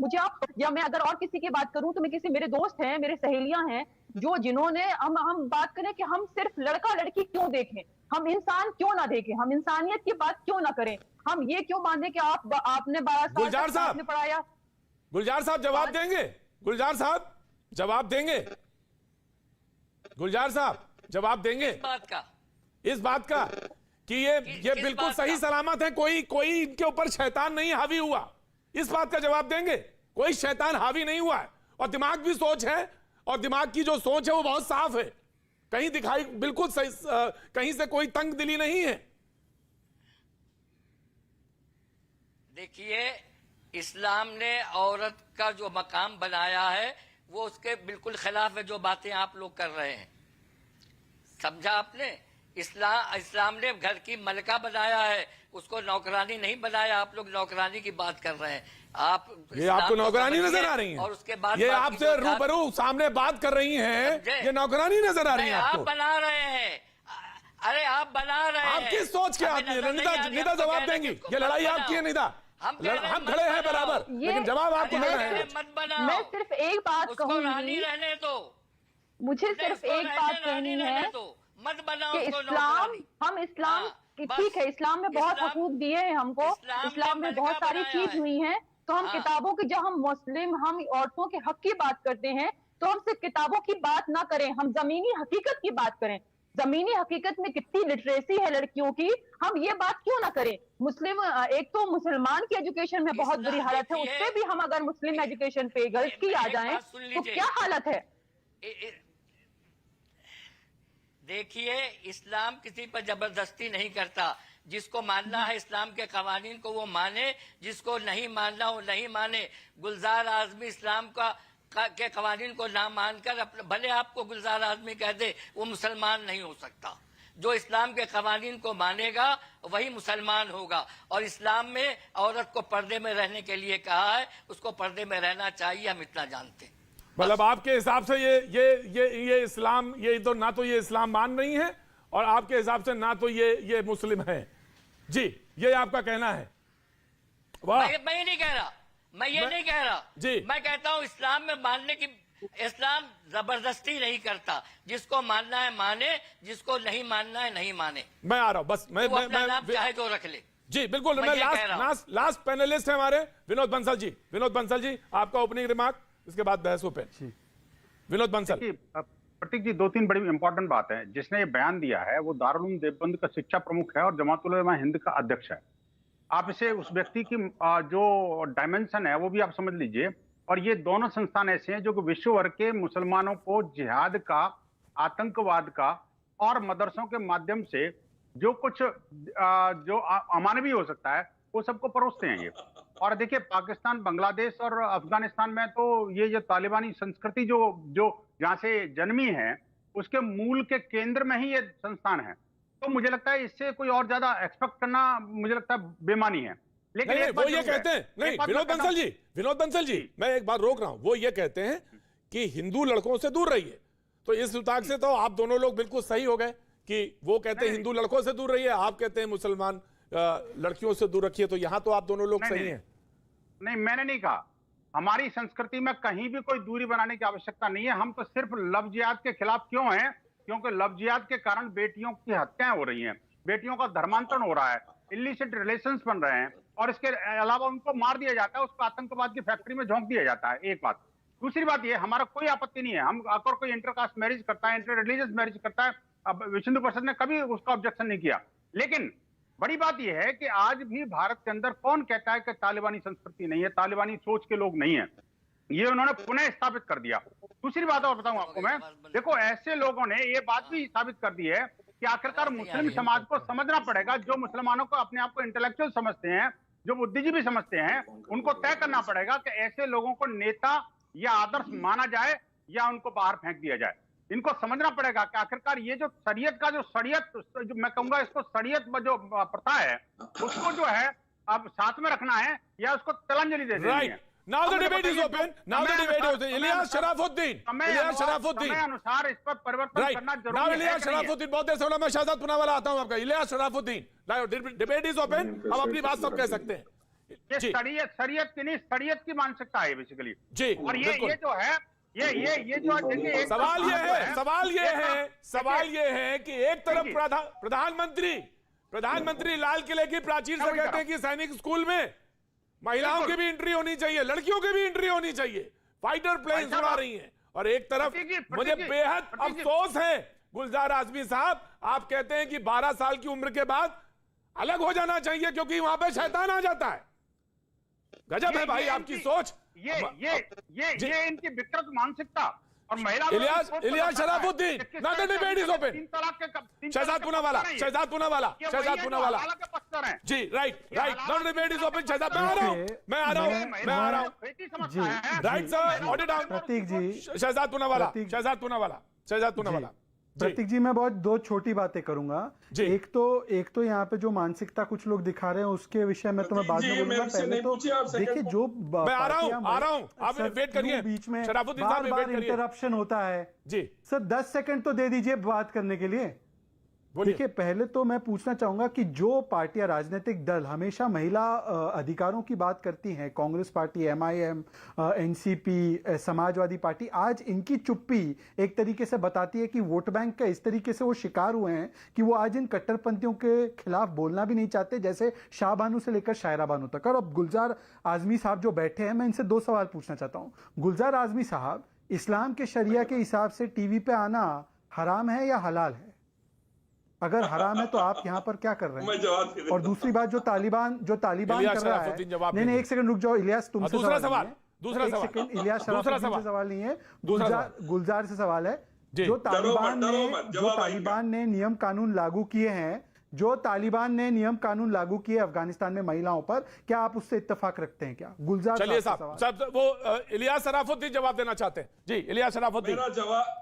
मुझे आप या मैं अगर और किसी की बात करूं तो मैं किसी, मेरे दोस्त हैं, मेरे सहेलियां हैं जो जिन्होंने हम बात करें कि हम सिर्फ लड़का लड़की क्यों देखें, हम इंसान क्यों ना देखें, हम इंसानियत की बात क्यों ना करें, हम ये क्यों माने कि आपने 12 साल गुलजार साहब आपने पढ़ाया। गुलजार साहब जवाब देंगे, गुलजार साहब जवाब देंगे, गुलजार साहब जवाब देंगे इस बात का कि ये बिल्कुल सही सलामत है, कोई इनके ऊपर शैतान नहीं हावी हुआ, इस बात का जवाब देंगे? कोई शैतान हावी नहीं हुआ है, और दिमाग भी सोच है, और दिमाग की जो सोच है वो बहुत साफ है, कहीं दिखाई बिल्कुल सही, कहीं से कोई तंग दिली नहीं है। देखिए, इस्लाम ने औरत का जो मकाम बनाया है वो उसके बिल्कुल खिलाफ है जो बातें आप लोग कर रहे हैं, समझा आपने? इस्लाम ने घर की मलका बनाया है, उसको नौकरानी नहीं बनाया। आप लोग नौकरानी की बात कर रहे हैं। आप ये आपको नौकरानी नजर आ रही है, और उसके बाद ये आपसे रूबरू सामने बात कर रही हैं, ये नौकरानी नजर आ रही है आपको? आप बना रहे हैं, अरे आप बना रहे हैं। आप किस सोच के आदमी हैं? निदा जवाब देंगी, ये लड़ाई आपकी है निदा, हम खड़े हैं बराबर, लेकिन जवाब आपको देना है। मैं सिर्फ एक बात कहूंगी, रहने दो, मुझे सिर्फ एक बात कहनी है मत बनाओ कि इस्लाम, हम इस्लाम ठीक है, इस्लाम में बहुत हकूक दिए हैं हमको, इस्लाम में बहुत सारी चीज हुई हैं, तो हम किताबों की, जब हम मुस्लिम, हम औरतों के हक की बात करते हैं तो हम सिर्फ किताबों की बात ना करें, हम जमीनी हकीकत की बात करें। जमीनी हकीकत में कितनी लिटरेसी है लड़कियों की, हम ये बात क्यों ना करें? मुस्लिम, एक तो मुसलमान की एजुकेशन में बहुत बुरी हालत है, उससे भी हम अगर मुस्लिम एजुकेशन पे गर्ल्स की आ जाएं तो क्या हालत है? देखिए, इस्लाम किसी पर जबरदस्ती नहीं करता, जिसको मानना है इस्लाम के कवानीन को वो माने, जिसको नहीं मानना वो नहीं माने। गुलजार आजमी इस्लाम के कवानीन को ना मानकर भले आपको गुलजार आजमी कह दे, वो मुसलमान नहीं हो सकता। जो इस्लाम के कवानीन को मानेगा वही मुसलमान होगा। और इस्लाम में औरत को पर्दे में रहने के लिए कहा है, उसको पर्दे में रहना चाहिए, हम इतना जानते हैं। मतलब आपके हिसाब से ये इस्लाम, ये तो ना तो ये इस्लाम मान रही है, और आपके हिसाब से ना तो ये मुस्लिम है। जी, ये आपका कहना है? वाह, मैं ये नहीं कह रहा, मैं ये नहीं कह रहा जी, मैं कहता हूँ इस्लाम में मानने की, इस्लाम जबरदस्ती नहीं करता, जिसको मानना है माने, जिसको नहीं मानना है नहीं माने। मैं आ रहा हूँ, बस मैं चाहे तो रख ले। जी बिल्कुल, मैं लास्ट पैनलिस्ट है हमारे विनोद बंसल जी। विनोद बंसल जी, आपका ओपनिंग रिमार्क, इसके बाद बहसों पे। विनोद बंसल। प्रतीक जी, 2-3 बड़ी इंपॉर्टेंट बात है। जिसने ये बयान दिया है वो दारुल देवबंद का शिक्षा प्रमुख है और जमात उलमा हिंद का अध्यक्ष है। आप इसे, उस व्यक्ति की जो डायमेंशन है वो भी आप समझ लीजिए। और ये दोनों संस्थान ऐसे हैं जो कि विश्व भर के मुसलमानों को जिहाद का, आतंकवाद का और मदरसों के माध्यम से जो कुछ जो अमानवीय हो सकता है वो सबको परोसते हैं ये। और देखिए, पाकिस्तान, बांग्लादेश और अफगानिस्तान में तो ये जो तालिबानी संस्कृति जो जहां से जन्मी है, उसके मूल के केंद्र में ही ये संस्थान है। तो मुझे लगता है इससे कोई और ज्यादा एक्सपेक्ट करना, मुझे लगता है बेमानी है। लेकिन नहीं, वो ये कहते हैं, नहीं विनोद बंसल जी, मैं एक बार रोक रहा हूं, वो ये कहते हैं कि हिंदू लड़कों से दूर रहिए। तो इस मुताबिक से तो आप दोनों लोग बिल्कुल सही हो गए कि वो कहते हैं हिंदू लड़कों से दूर रहिए, आप कहते हैं मुसलमान लड़कियों से दूर रखिए। तो यहां तो आप दोनों लोग सही हैं। नहीं, मैंने नहीं कहा। हमारी संस्कृति में कहीं भी कोई दूरी बनाने की आवश्यकता नहीं है। हम तो सिर्फ लव जिहाद के खिलाफ क्यों हैं? क्योंकि लव जिहाद के कारण बेटियों की हत्याएं हो रही हैं, बेटियों का धर्मांतरण हो रहा है, इलिसिट रिलेशंस बन रहे हैं, और इसके अलावा उनको मार दिया जाता है, उसको आतंकवाद की फैक्ट्री में झोंक दिया जाता है। एक बात। दूसरी बात ये, हमारा कोई आपत्ति नहीं है, हम अगर कोई इंटरकास्ट मैरिज करता है, इंटर रिलीजियस मैरिज करता है, अब विश्व हिंदू परिषद ने कभी उसका ऑब्जेक्शन नहीं किया। लेकिन बड़ी बात यह है कि आज भी भारत के अंदर कौन कहता है कि तालिबानी संस्कृति नहीं है, तालिबानी सोच के लोग नहीं है, ये उन्होंने पुनः स्थापित कर दिया। दूसरी बात और बताऊं आपको मैं, देखो ऐसे लोगों ने ये बात भी साबित कर दी है कि आखिरकार मुस्लिम समाज को समझना पड़ेगा, जो मुसलमानों को अपने आप को इंटेलेक्चुअल समझते हैं, जो बुद्धिजीवी समझते हैं, उनको तय करना पड़ेगा कि ऐसे लोगों को नेता या आदर्श माना जाए या उनको बाहर फेंक दिया जाए। इनको समझना पड़ेगा कि आखिरकार ये जो शरीयत का जो मैं कहूंगा इसको शरीयत जो प्रथा है, उसको जो है अब साथ में रखना है या उसको तिलांजलि दे देनी है। Now the debate is open. Now the debate is open. Ilyas Sharafuddin, Ilyas Sharafuddin, समय अनुसार इस पर परिवर्तन करना जरूरी है। Now इलियास शराफुद्दीन, बहुत देर से बोला, मैं शहजाद पुनावाला आता हूं आपका। Ilyas Sharafuddin, debate is open, अब अपनी बात सब कह सकते हैं। ये शरीयत की नहीं, शरीयत की मानसिकता है बेसिकली जी। और ये जो है ये जो देखिए, सवाल ये है कि एक तरफ प्रधानमंत्री लाल किले की प्राचीर से कहते हैं कि सैनिक स्कूल में महिलाओं की भी एंट्री होनी चाहिए, लड़कियों की भी एंट्री होनी चाहिए, फाइटर प्लेन्स उड़ा रही हैं, और एक तरफ मुझे बेहद अफसोस है गुलजार आजमी साहब, आप कहते हैं कि 12 साल की उम्र के बाद अलग हो जाना चाहिए क्योंकि वहां पे शैतान आ जाता है। गजब है भाई आपकी सोच। ये इनकी विकृत मानसिकता और महिला। Ilyas Sharafuddin, now the debate is open. Shehzad Poonawalla ji, right, now the debate is open. Shehzad, मैं आ रहा हूं जी, right sir, audio down. Prateek ji, Shehzad Poonawalla Prateek ji, मैं बहुत दो छोटी बातें करूंगा। एक तो यहाँ पे जो मानसिकता कुछ लोग दिखा रहे हैं उसके विषय में तो मैं बाद में बोलूंगा। पहले तो देखिए, जो मैं आ रहा हूं, आप वेट करिए, बीच में शराफुद्दीन साहब बार इंटरप्शन होता है जी। सर 10 सेकंड तो दे दीजिए बात करने के लिए। देखिए, पहले तो मैं पूछना चाहूंगा कि जो पार्टियां, राजनीतिक दल हमेशा महिला अधिकारों की बात करती हैं, Congress party, MIM, NCP, Samajwadi party, आज इनकी चुप्पी एक तरीके से बताती है कि वोट बैंक का इस तरीके से वो शिकार हुए हैं कि वो आज इन कट्टरपंथियों के खिलाफ बोलना भी नहीं चाहते, जैसे शाह बानू से लेकर शायरा बानू तक। और अब गुलजार आजमी साहब जो बैठे हैं, मैं इनसे 2 सवाल पूछना चाहता हूं। गुलजार आजमी साहब, इस्लाम के शरिया के हिसाब से टीवी पे आना हराम है या हलाल है? अगर हराम है तो आप यहाँ पर क्या कर रहे हैं? और दूसरी बात, जो तालिबान कर रहा है, नहीं, एक सेकंड रुक जाओ इलियास, तुमसे दूसरा सवाल इलियास शराफुद्दीन से सवाल नहीं है, गुलजार से सवाल है। जो तालिबान ने नियम कानून लागू किए हैं, अफगानिस्तान में महिलाओं पर, क्या आप उससे इत्तेफाक रखते हैं क्या? गुलजार, चलिए साहब, वो इलियास शराफुद्दीन जवाब देना चाहते हैं जी। इलियास शराफुद्दीन,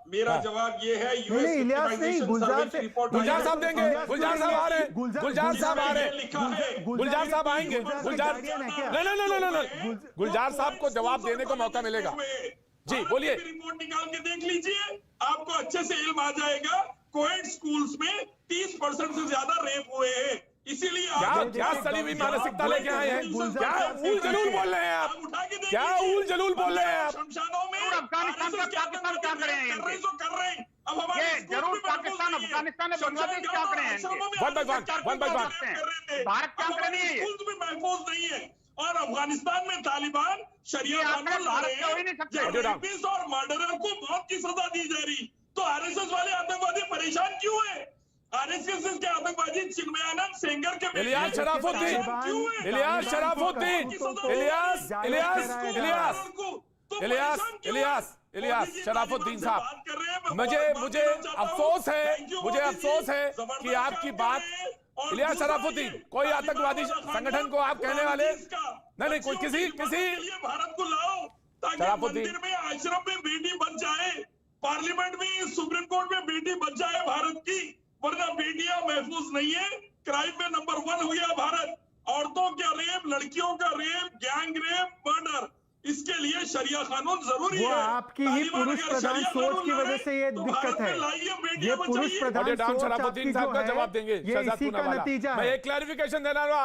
मेरा जवाब ये है, नहीं, इलियास नहीं, गुलजार साहब देंगे, गुलजार साहब आ रहे हैं, गुलजार साहब आएंगे, गुलजार साहब को जवाब देने को मौका मिलेगा जी। बोलिए। रिपोर्ट निकाल के देख लीजिए, आपको अच्छे से इल्म आ जाएगा। कोएड स्कूल्स में 30% से ज्यादा रेप हुए हैं, इसीलिए क्या सड़ी हुई मानसिकता लेके आए हैं? क्या ऊल जलूल बोल रहे हैं आप? क्या ऊल जलूल बोल रहे हैं आप? शमशानों में अफगानिस्तान में पाकिस्तान क्या कर रहे हैं? कर रहे हैं। अब ये जरूर पाकिस्तान, अफगानिस्तान में बांग्लादेश क्या कर रहे हैं? भारत क्या कर रही है? भी महफूज नहीं है। और अफगानिस्तान में तालिबान शरिया कानून ला रहे हैं, रेपिस्ट और मर्डरर को मौत की सजा दी जा रही। तो आरएसएस वाले आतंकवादी परेशान क्यों है? आरएसएस के आतंकवादी चिन्मयानंद सेंगर के इलियास शराफुद्दीन, साहब, मुझे अफसोस है कि आपकी बात, इलियास शराफुद्दीन, कोई आतंकवादी संगठन को आप कहने वाले नहीं, कोई किसी भारत को लाओ ताकि मंदिर में, आश्रम में बेटी बच जाए, पार्लियामेंट में, सुप्रीम कोर्ट में बेटी बच जाए भारत की, वरना बेटियां महफूज नहीं है। क्राइम में नंबर 1 हो गया भारत। औरतों का रेप, लड़कियों का रेप, गैंग रेप, मर्डर, इसके लिए शरिया कानून जरूरी वो है। आपकी ही तालिबान पुरुष अगर प्रधान शरिया सोच कानून की लाए, वजह से ये तो दिक्कत भारत में है। लाइए, बेटियां ये पुरुष बचाइए। प्रधान ऑडियो डाउन सोच शराफुद्दीन आपकी साहब जो का है, जवाब देंगे ये शहजाद इसी का पूनावाला। नतीजा मैं है। एक क्लैरिफिकेशन देना रहा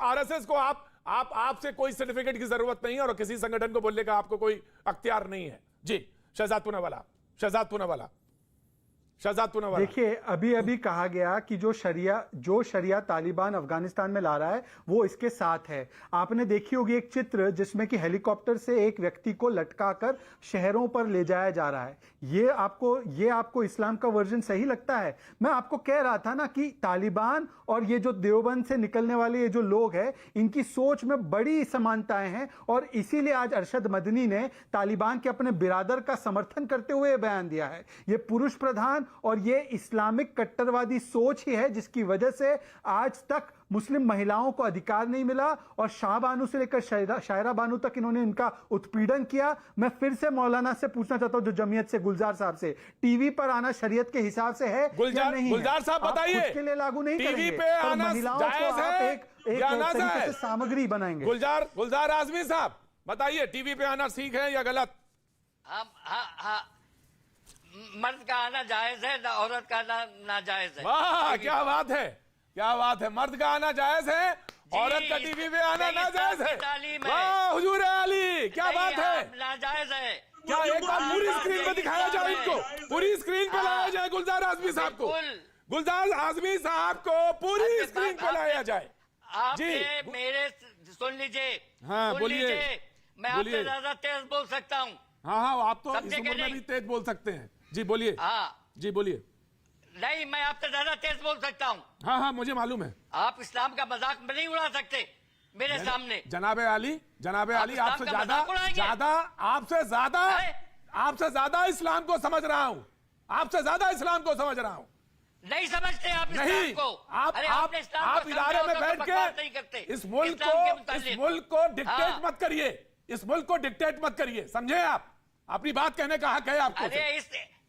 आरएसएस को आपसे कोई सर्टिफिकेट की जरूरत नहीं है और किसी संगठन को बोलने का आपको कोई अख्तियार नहीं है। जी शहजाद पूनावाला। देखिए अभी अभी कहा गया कि जो शरिया तालिबान अफगानिस्तान में ला रहा है वो इसके साथ है। आपने देखी होगी एक चित्र जिसमें कि हेलीकॉप्टर से एक व्यक्ति को लटकाकर शहरों पर ले जाया जा रहा है। ये आपको इस्लाम का वर्जन सही लगता है? मैं आपको कह रहा था ना कि तालिबान और ये जो देवबंद से निकलने वाले ये जो लोग हैं इनकी सोच में बड़ी समानताएं हैं और इसीलिए आज अरशद मदनी ने तालिबान के अपने बिरादर का समर्थन करते हुए बयान दिया है। ये पुरुष प्रधान और ये इस्लामिक कट्टरवादी सोच ही है जिसकी वजह से आज तक मुस्लिम महिलाओं को अधिकार नहीं मिला और शाह बानू से लेकर शायरा बानू तक इन्होंने इनका उत्पीड़न किया। मैं फिर से मौलाना से पूछना चाहता हूं, जो जमीयत से गुलजार साहब से, टीवी पर आना शरीयत के हिसाब से है या नहीं? गुलजार साहब बताइए, के लिए लागू नहीं टीवी करेंगे, पे पर आना महिलाओं जायज को आप है एक या नाजायज? तरीके से सामग्री बनाएंगे। गुलजार आजमी साहब बताइए, टीवी पे आना ठीक है या गलत? हाँ, मर्द का आना जायज है, औरत का आना नाजायज है। वाह क्या बात है, मर्द का आना जायज है, औरत का टीवी पे आना नाजायज है। वाह हुजूर अली, क्या बात है, नाजायज है। क्या एक बार पूरी स्क्रीन पे दिखाया जाए इनको, पूरी स्क्रीन पे लाया जाए गुलजार आजमी साहब को पूरी स्क्रीन पे लाया जाए। आप मेरे सुन लीजिए, हाँ बोलिए, मैं आपसे ज्यादा तेज बोल सकता हूँ। हाँ आप तो इस उम्र में भी तेज बोल सकते हैं। जी बोलिए। जी बोलिए। नहीं, मैं आपसे ज्यादा तेज बोल सकता हूँ। हाँ मुझे मालूम है। आप इस्लाम का मजाक नहीं उड़ा सकते मेरे सामने। जनाबे आली आपसे ज्यादा इस्लाम को समझ रहा हूँ, नहीं समझते आप इस्लाम को। आप इदारे में बैठ के इस मुल्क को डिक्टेट मत करिए, समझे? आप अपनी बात कहने का हक है आपको। अरे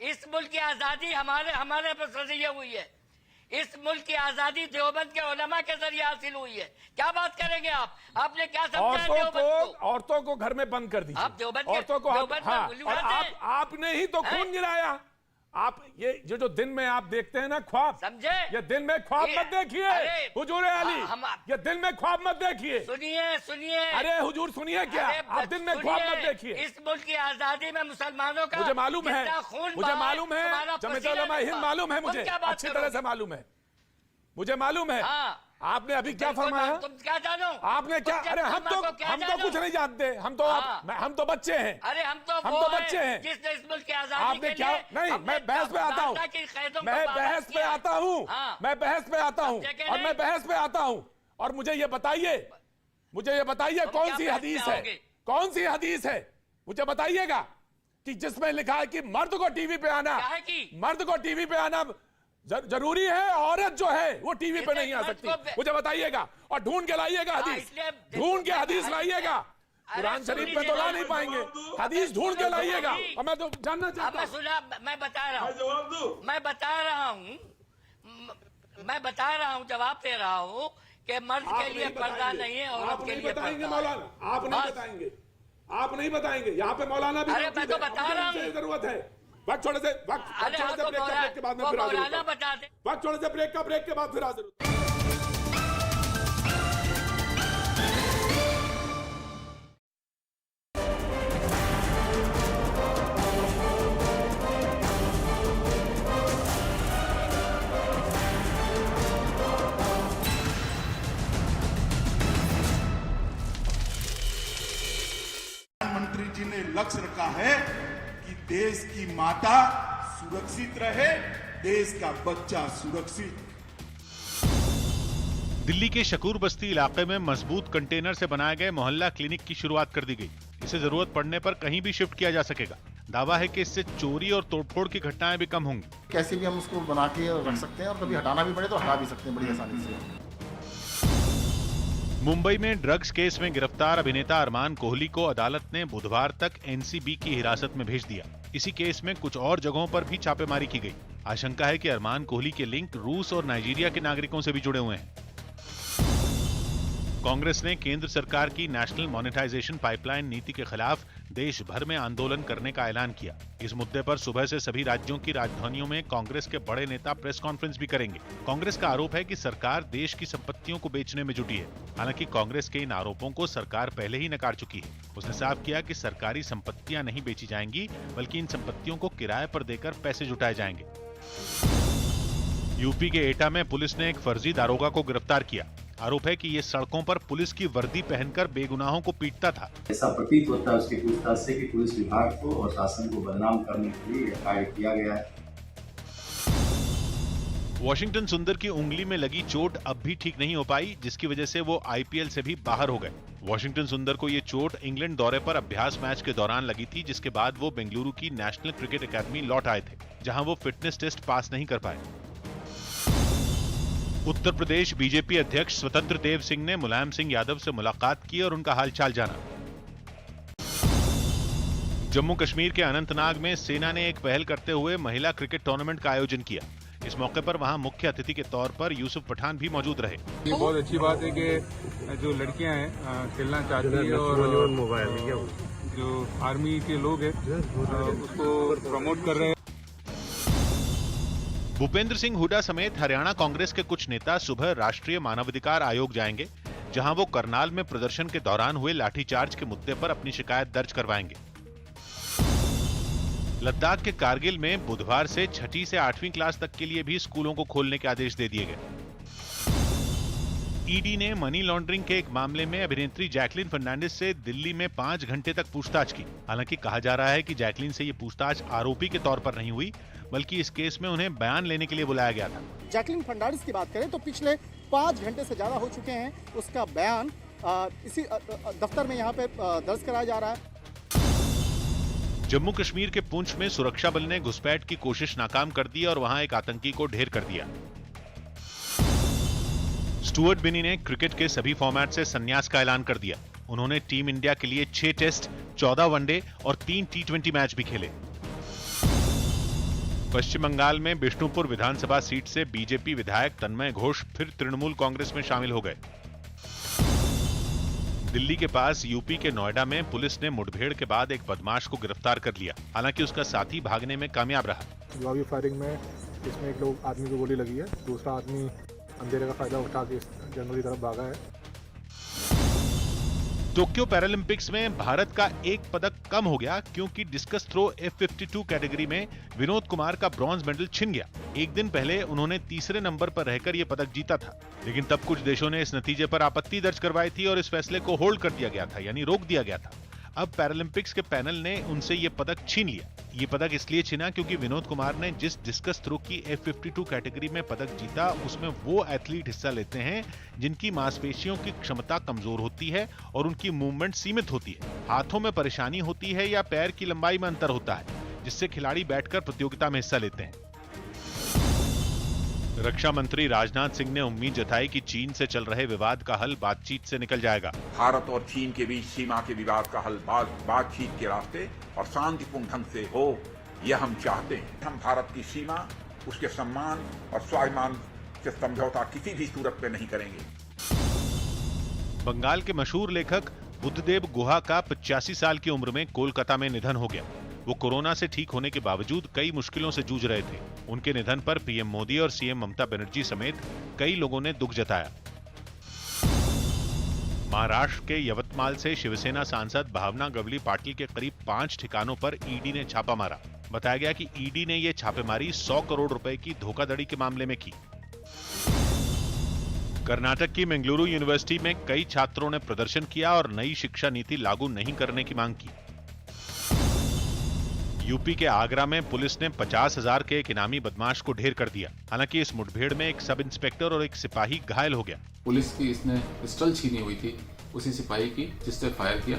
इस मुल्क की आजादी हमारे पर नजरिया हुई है। इस मुल्क की आजादी देवबंद के उलमा के जरिए हासिल हुई है। क्या बात करेंगे आप? आपने क्या समझा देवबंद को? औरतों को घर में बंद कर दीजिए। आप देवबंद औरतों को आपने ही तो खून गिराया। आप ये जो दिन में आप देखते हैं ना ख्वाब, समझे? ये दिन में ख्वाब मत देखिए हुजूर अली, ये दिन में ख्वाब मत देखिए। सुनिए। अरे हुजूर सुनिए क्या, आप दिन में ख्वाब मत देखिए। इस मुल्क की आजादी में मुसलमानों का मुझे मालूम है, जमीयत उलमा हिंद मालूम है, मुझे अच्छी तरह से मालूम है, मुझे मालूम है। आपने अभी क्या फरमाया? तुम क्या जानो? आपने क्या? अरे हम तो कुछ नहीं जानते, हम तो बच्चे हैं। अरे हम तो बच्चे हैं जिसने इस मुल्क की आजादी आपने क्या? नहीं, मैं बहस पे आता हूँ, मैं बहस पे आता हूँ और मुझे ये बताइए कौन सी हदीस है मुझे बताइएगा कि जिसमें लिखा है कि मर्द को टीवी पे आना जरूरी है, औरत जो है वो टीवी पे नहीं आ सकती। मुझे बताइएगा और ढूंढ के लाइएगा हदीस लाइएगा। कुरान शरीफ में तो ला नहीं पाएंगे, हदीस ढूंढ के लाइएगा। और मैं तो जानना चाहता हूँ। मैं बता रहा हूँ, जवाब दे रहा हूँ कि मर्द के लिए पर्दा नहीं है, औरत के लिए बताएंगे मौलाना, आप नहीं बताएंगे। यहाँ पे मौलाना भी, अरे मैं तो बता रहा हूँ, जरूरत है। वक्त छोड़े से ब्रेक के बाद में फिर हाजिर होता हूं। वक्त छोड़े से ब्रेक के बाद फिर हाजिर होता हूं। प्रधानमंत्री जी ने लक्ष्य रखा है कि देश की माता सुरक्षित रहे, देश का बच्चा सुरक्षित। दिल्ली के शकूर बस्ती इलाके में मजबूत कंटेनर से बनाए गए मोहल्ला क्लिनिक की शुरुआत कर दी गई। इसे जरूरत पड़ने पर कहीं भी शिफ्ट किया जा सकेगा। दावा है कि इससे चोरी और तोड़फोड़ की घटनाएं भी कम होंगी। कैसे भी हम उसको बना के रख सकते हैं और कभी हटाना भी पड़े तो हटा भी सकते हैं बड़ी आसानी से। मुंबई में ड्रग्स केस में गिरफ्तार अभिनेता अरमान कोहली को अदालत ने बुधवार तक एनसीबी की हिरासत में भेज दिया। इसी केस में कुछ और जगहों पर भी छापेमारी की गई। आशंका है कि अरमान कोहली के लिंक रूस और नाइजीरिया के नागरिकों से भी जुड़े हुए हैं। कांग्रेस ने केंद्र सरकार की नेशनल मॉनेटाइजेशन पाइपलाइन नीति के खिलाफ देश भर में आंदोलन करने का ऐलान किया। इस मुद्दे पर सुबह से सभी राज्यों की राजधानियों में कांग्रेस के बड़े नेता प्रेस कॉन्फ्रेंस भी करेंगे। कांग्रेस का आरोप है कि सरकार देश की संपत्तियों को बेचने में जुटी है। हालांकि कांग्रेस के इन आरोपों को सरकार पहले ही नकार चुकी है। उसने साफ किया कि सरकारी संपत्तियां नहीं बेची जाएंगी, बल्कि इन संपत्तियों को किराए पर देकर पैसे जुटाए जाएंगे। यूपी के एटा में पुलिस ने एक फर्जी दारोगा को गिरफ्तार किया। आरोप है कि ये सड़कों पर पुलिस की वर्दी पहनकर बेगुनाहों को पीटता था। ऐसा प्रतीत होता है उसकी पूछताछ से कि पुलिस विभाग को और शासन को बदनाम करने के लिए कार्य किया गया है। वॉशिंगटन सुंदर की उंगली में लगी चोट अब भी ठीक नहीं हो पाई, जिसकी वजह से वो आईपीएल से भी बाहर हो गए। वॉशिंगटन सुंदर को ये चोट इंग्लैंड दौरे पर अभ्यास मैच के दौरान लगी थी, जिसके बाद वो बेंगलुरु की नेशनल क्रिकेट एकेडमी लौट आए थे, जहां वो फिटनेस टेस्ट पास नहीं कर पाए। उत्तर प्रदेश बीजेपी अध्यक्ष स्वतंत्र देव सिंह ने मुलायम सिंह यादव से मुलाकात की और उनका हालचाल जाना। जम्मू कश्मीर के अनंतनाग में सेना ने एक पहल करते हुए महिला क्रिकेट टूर्नामेंट का आयोजन किया। इस मौके पर वहां मुख्य अतिथि के तौर पर यूसुफ पठान भी मौजूद रहे। ये बहुत अच्छी बात है कि जो लड़कियां हैं खेलना चाहती है और जो आर्मी के लोग हैं उसको प्रमोट कर रहे हैं। भूपेंद्र सिंह हुड्डा समेत हरियाणा कांग्रेस के कुछ नेता सुबह राष्ट्रीय मानवाधिकार आयोग जाएंगे, जहां वो करनाल में प्रदर्शन के दौरान हुए लाठीचार्ज के मुद्दे पर अपनी शिकायत दर्ज करवाएंगे। लद्दाख के कारगिल में बुधवार से 6ठी से 8वीं क्लास तक के लिए भी स्कूलों को खोलने के आदेश दे दिए गए। ईडी ने मनी लॉन्ड्रिंग के एक मामले में अभिनेत्री जैकलीन फर्नांडिस से दिल्ली में 5 घंटे तक पूछताछ की। हालांकि कहा जा रहा है कि जैकलीन से ये पूछताछ आरोपी के तौर पर नहीं हुई, बल्कि इस केस में उन्हें बयान लेने के लिए बुलाया गया था। जैकलीन फर्नांडिस की बात करें तो पिछले 5 घंटे से ज्यादा हो चुके हैं। उसका बयान इसी दफ्तर में यहाँ पे दर्ज कराया जा रहा है। जम्मू कश्मीर के पुंछ में सुरक्षा बल ने घुसपैठ की कोशिश नाकाम कर दी और वहां एक आतंकी को ढेर कर दिया। स्टुअर्ट बिनी ने क्रिकेट के सभी फॉर्मेट से संन्यास का ऐलान कर दिया। उन्होंने टीम इंडिया के लिए 6 टेस्ट, 14 वनडे और 3 T20 मैच भी खेले। पश्चिम बंगाल में बिष्णुपुर विधानसभा सीट से बीजेपी विधायक तन्मय घोष फिर तृणमूल कांग्रेस में शामिल हो गए। दिल्ली के पास यूपी के नोएडा में पुलिस ने मुठभेड़ के बाद एक बदमाश को गिरफ्तार कर लिया। हालांकि उसका साथी भागने में कामयाब रहा। जवाबी फायरिंग में इसमें एक लोग आदमी को गोली लगी है, दूसरा आदमी अंधेरे का फायदा उठा के जंगल की तरफ भागा है। टोक्यो पैरालंपिक्स में भारत का एक पदक कम हो गया, क्योंकि डिस्कस थ्रो F52 कैटेगरी में विनोद कुमार का ब्रॉन्ज मेडल छिन गया। एक दिन पहले उन्होंने तीसरे नंबर पर रहकर यह पदक जीता था, लेकिन तब कुछ देशों ने इस नतीजे पर आपत्ति दर्ज करवाई थी और इस फैसले को होल्ड कर दिया गया था, यानी रोक दिया गया था। अब पैरालंपिक्स के पैनल ने उनसे ये पदक छीन लिया। ये पदक इसलिए छिना क्योंकि विनोद कुमार ने जिस डिस्कस थ्रो की F52 कैटेगरी में पदक जीता, उसमें वो एथलीट हिस्सा लेते हैं जिनकी मांसपेशियों की क्षमता कमजोर होती है और उनकी मूवमेंट सीमित होती है। हाथों में परेशानी होती है या पैर की लंबाई में अंतर होता है, जिससे खिलाड़ी बैठकर प्रतियोगिता में हिस्सा लेते हैं। रक्षा मंत्री राजनाथ सिंह ने उम्मीद जताई कि चीन से चल रहे विवाद का हल बातचीत से निकल जाएगा। भारत और चीन के बीच सीमा के विवाद का हल बातचीत के रास्ते और शांतिपूर्ण ढंग से हो, यह हम चाहते हैं। हम भारत की सीमा, उसके सम्मान और स्वाभिमान से समझौता किसी भी सूरत में नहीं करेंगे। बंगाल के मशहूर लेखक बुद्धदेव गुहा का 85 साल की उम्र में कोलकाता में निधन हो गया। वो कोरोना से ठीक होने के बावजूद कई मुश्किलों से जूझ रहे थे। उनके निधन पर पीएम मोदी और सीएम ममता बनर्जी समेत कई लोगों ने दुख जताया। महाराष्ट्र के यवतमाल से शिवसेना सांसद भावना गवली पाटिल के करीब 5 ठिकानों पर ईडी ने छापा मारा। बताया गया कि ईडी ने यह छापेमारी 100 करोड़ रुपए की धोखाधड़ी के मामले में की। कर्नाटक की मंगलुरु यूनिवर्सिटी में कई छात्रों ने प्रदर्शन किया और नई शिक्षा नीति लागू नहीं करने की मांग की। यूपी के आगरा में पुलिस ने 50,000 के एक इनामी बदमाश को ढेर कर दिया। हालांकि इस मुठभेड़ में एक सब इंस्पेक्टर और एक सिपाही घायल हो गया। पुलिस की इसने पिस्टल छीनी हुई थी उसी सिपाही की, जिससे फायर किया।